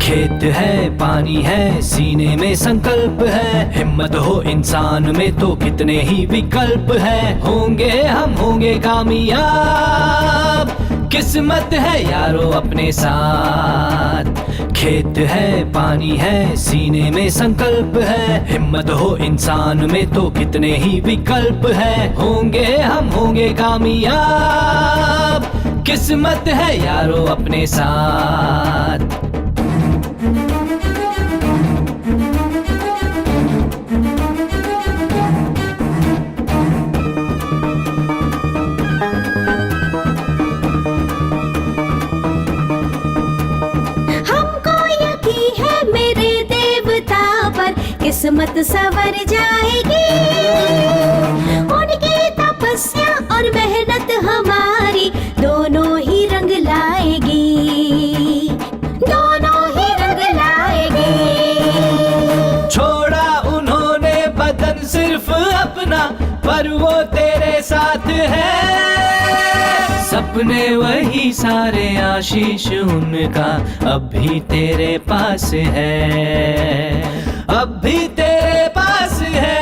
खेत है, पानी है, सीने में संकल्प है, हिम्मत हो इंसान में तो कितने ही विकल्प है। होंगे हम होंगे कामयाब, किस्मत है यारो अपने साथ। खेत है, पानी है, सीने में संकल्प है, हिम्मत हो इंसान में तो कितने ही विकल्प है। होंगे हम होंगे कामयाब, किस्मत है यारो अपने साथ। किस्मत संवर जाएगी, उनकी तपस्या और मेहनत हमारी दोनों ही रंग लाएगी, दोनों ही रंग लाएगी। छोड़ा उन्होंने बदन सिर्फ अपना, पर वो तेरे साथ है। सपने वही सारे, आशीष उनका अब भी तेरे पास है, अब भी तेरे पास है।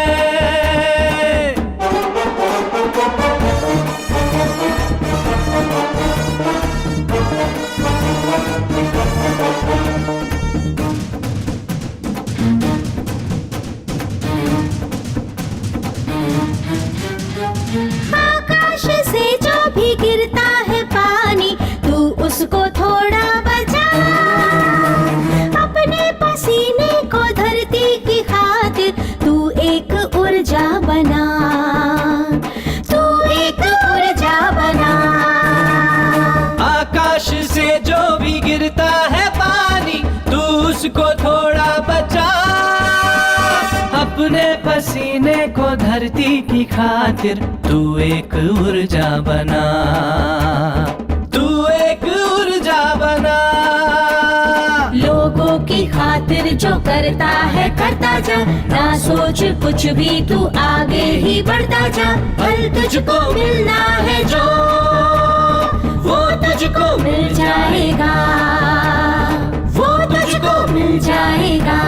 आकाश से जो भी गिरता है पानी, तू उसको थोड़ा बचा, अपने पसीने को धरती की खातिर तू एक ऊर्जा बना, तू एक ऊर्जा बना। आकाश से जो भी गिरता है पानी, तू उसको थोड़ा बचा, अपने पसीने को धरती की खातिर तू एक ऊर्जा बना, खातिर जो करता है करता जा, ना सोच कुछ भी तू आगे ही बढ़ता जा। फल तुझको मिलना है जो वो तुझको मिल जाएगा, वो तुझको मिल जाएगा,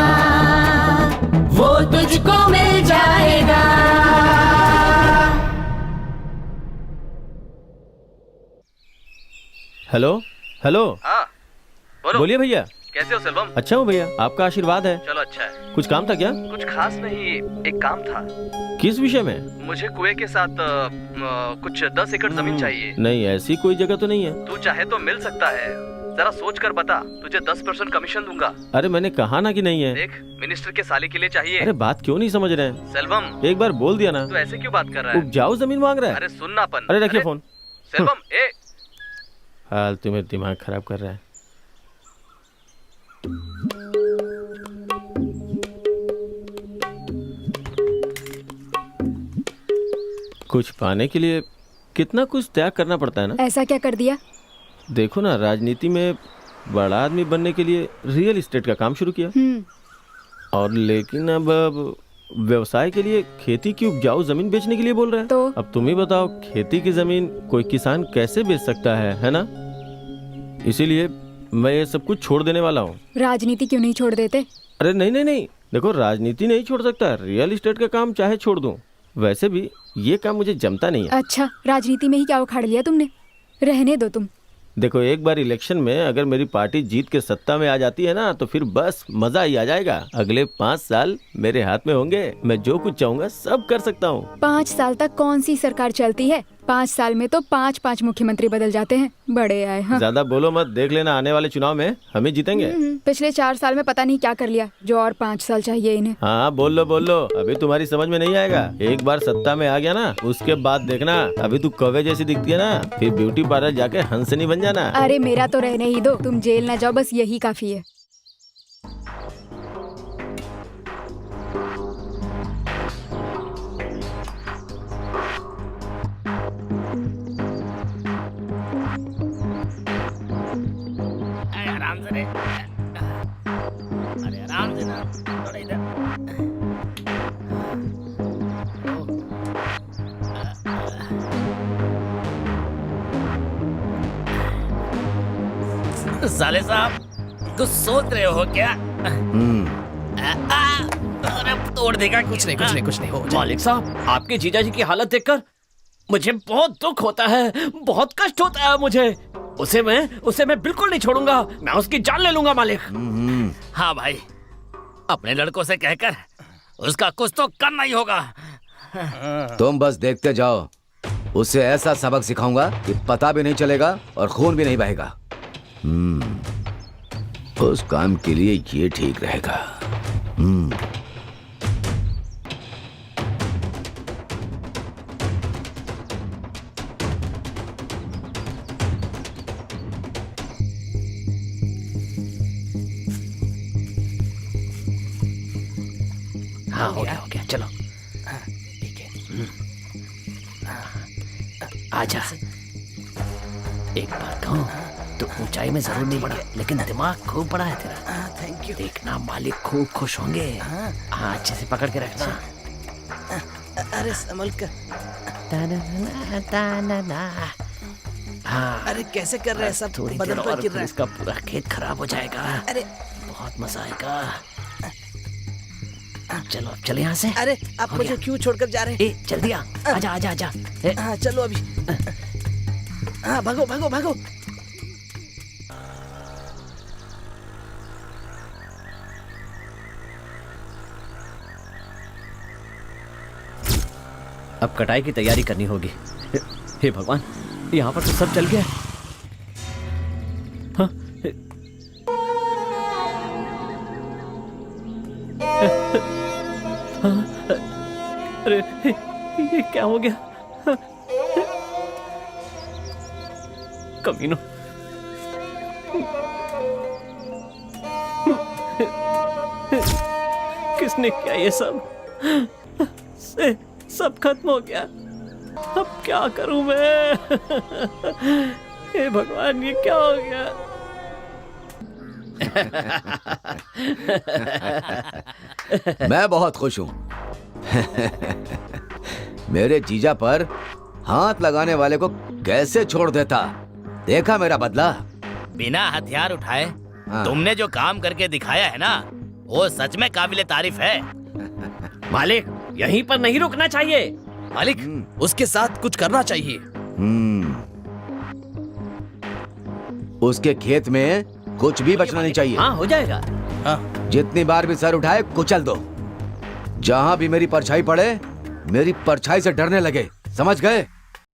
वो तुझको मिल जाएगा। Hello hello. हाँ बोलो। बोलिए भैया। कैसे हो सेल्वम? अच्छा हूँ भैया, आपका आशीर्वाद है। चलो अच्छा है। कुछ काम था क्या? कुछ खास नहीं, एक काम था। किस विषय में? मुझे कुएं के साथ कुछ 10 एकड़ जमीन चाहिए। नहीं, ऐसी कोई जगह तो नहीं है। तू चाहे तो मिल सकता है, जरा सोच कर बता, तुझे 10% कमीशन दूंगा। अरे मैंने कहा ना कि नहीं है। देख, मिनिस्टर के साले के लिए चाहिए। अरे बात क्यों नहीं समझ रहे हैं? सेल्वम, एक बार बोल दिया ना। तू ऐसे क्यों बात कर रहा है? उपजाऊ जमीन मांग रहा है। अरे सुनना अपन। अरे रखिए फोन। सेल्वम, ए हाल तुम्हें दिमाग खराब कर रहा है। कुछ पाने के लिए कितना कुछ त्याग करना पड़ता है ना। ऐसा क्या कर दिया? देखो ना, राजनीति में बड़ा आदमी बनने के लिए रियल एस्टेट का काम शुरू किया, और लेकिन अब व्यवसाय के लिए खेती की उपजाऊ जमीन बेचने के लिए बोल रहे हैं। तो अब तुम ही बताओ, खेती की जमीन कोई किसान कैसे बेच सकता है ना? इसीलिए मैं ये सब कुछ छोड़ देने वाला हूँ। राजनीति क्यों नहीं छोड़ देते? अरे नहीं नहीं नहीं, देखो राजनीति नहीं छोड़ सकता, रियल एस्टेट का काम चाहे छोड़ दूं। वैसे भी ये काम मुझे जमता नहीं है। अच्छा, राजनीति में ही क्या उखाड़ लिया तुमने? रहने दो तुम। देखो, एक बार इलेक्शन में अगर मेरी पार्टी जीत के सत्ता में आ जाती है ना, तो फिर बस मजा ही आ जाएगा। अगले 5 साल मेरे हाथ में होंगे, मैं जो कुछ चाहूंगा सब कर सकता हूँ। 5 साल तक कौन सी सरकार चलती है? 5 साल में तो 5 मुख्यमंत्री बदल जाते हैं। बड़े आए। हाँ। ज्यादा बोलो मत, देख लेना आने वाले चुनाव में हम ही जीतेंगे। पिछले 4 साल में पता नहीं क्या कर लिया, जो और 5 साल चाहिए इन्हें। हाँ बोल लो, अभी तुम्हारी समझ में नहीं आएगा। एक बार सत्ता में आ गया ना, उसके बाद देखना, अभी तू कौवे जैसी दिखती है ना, फिर ब्यूटी पार्लर जाके हंसनी बन जाना। अरे मेरा तो रहने ही दो, तुम जेल ना जाओ, बस यही काफी है। आराम से रे। अरे आराम से ना, थोड़ा इधर। साले साहब, कुछ सोच रहे हो क्या? अरे तोड़ देगा। कुछ नहीं हो। मालिक साहब, आपके जीजा जी की हालत देखकर मुझे बहुत दुख होता है, बहुत कष्ट होता है मुझे। उसे मैं बिल्कुल नहीं छोड़ूंगा, मैं उसकी जान ले लूंगा मालिक। हाँ भाई, अपने लड़कों से कहकर उसका कुछ तो करना ही होगा। तुम बस देखते जाओ, उसे ऐसा सबक सिखाऊंगा कि पता भी नहीं चलेगा और खून भी नहीं बहेगा। उस काम के लिए ये ठीक रहेगा। हाँ हो गया, चलो। ठीक है। आजा। एक बात कहूँ, तो ऊंचाई में जरूर नहीं बढ़ा, लेकिन दिमाग खूब बड़ा है तेरा। Thank you. देखना मालिक खूब खुश होंगे। हाँ, अच्छे से पकड़ के रखना। अरे संभल कर। हाँ, अरे कैसे कर रहे हैं सब? थोड़ी बदन देर पर और गिर फिर रहा है। इसका पूरा खेत खराब हो जाएगा। अरे बहुत मजा आएगा। चलो अब चले यहाँ से। अरे आप मुझे क्यों छोड़कर जा रहे हैं? ए जल्दी आ, आजा। हाँ चलो अभी। हाँ भागो। अब कटाई की तैयारी करनी होगी। हे भगवान, यहाँ पर तो सब जल गया। हाँ? अरे ये क्या हो गया? कमीनों, किसने किया ये सब? सब खत्म हो गया। अब क्या करूं मैं? हे भगवान, ये क्या हो गया? मैं बहुत खुश हूँ। मेरे जीजा पर हाथ लगाने वाले को कैसे छोड़ देता, देखा मेरा बदला। बिना हथियार उठाए हाँ। तुमने जो काम करके दिखाया है ना, वो सच में काबिले तारीफ है। मालिक, यहीं पर नहीं रुकना चाहिए। मालिक, उसके साथ कुछ करना चाहिए। उसके खेत में कुछ भी बचना नहीं चाहिए। हाँ, हो जाएगा। हाँ। जितनी बार भी सर उठाए कुचल दो। जहां भी मेरी परछाई पड़े, मेरी परछाई से डरने लगे, समझ गए?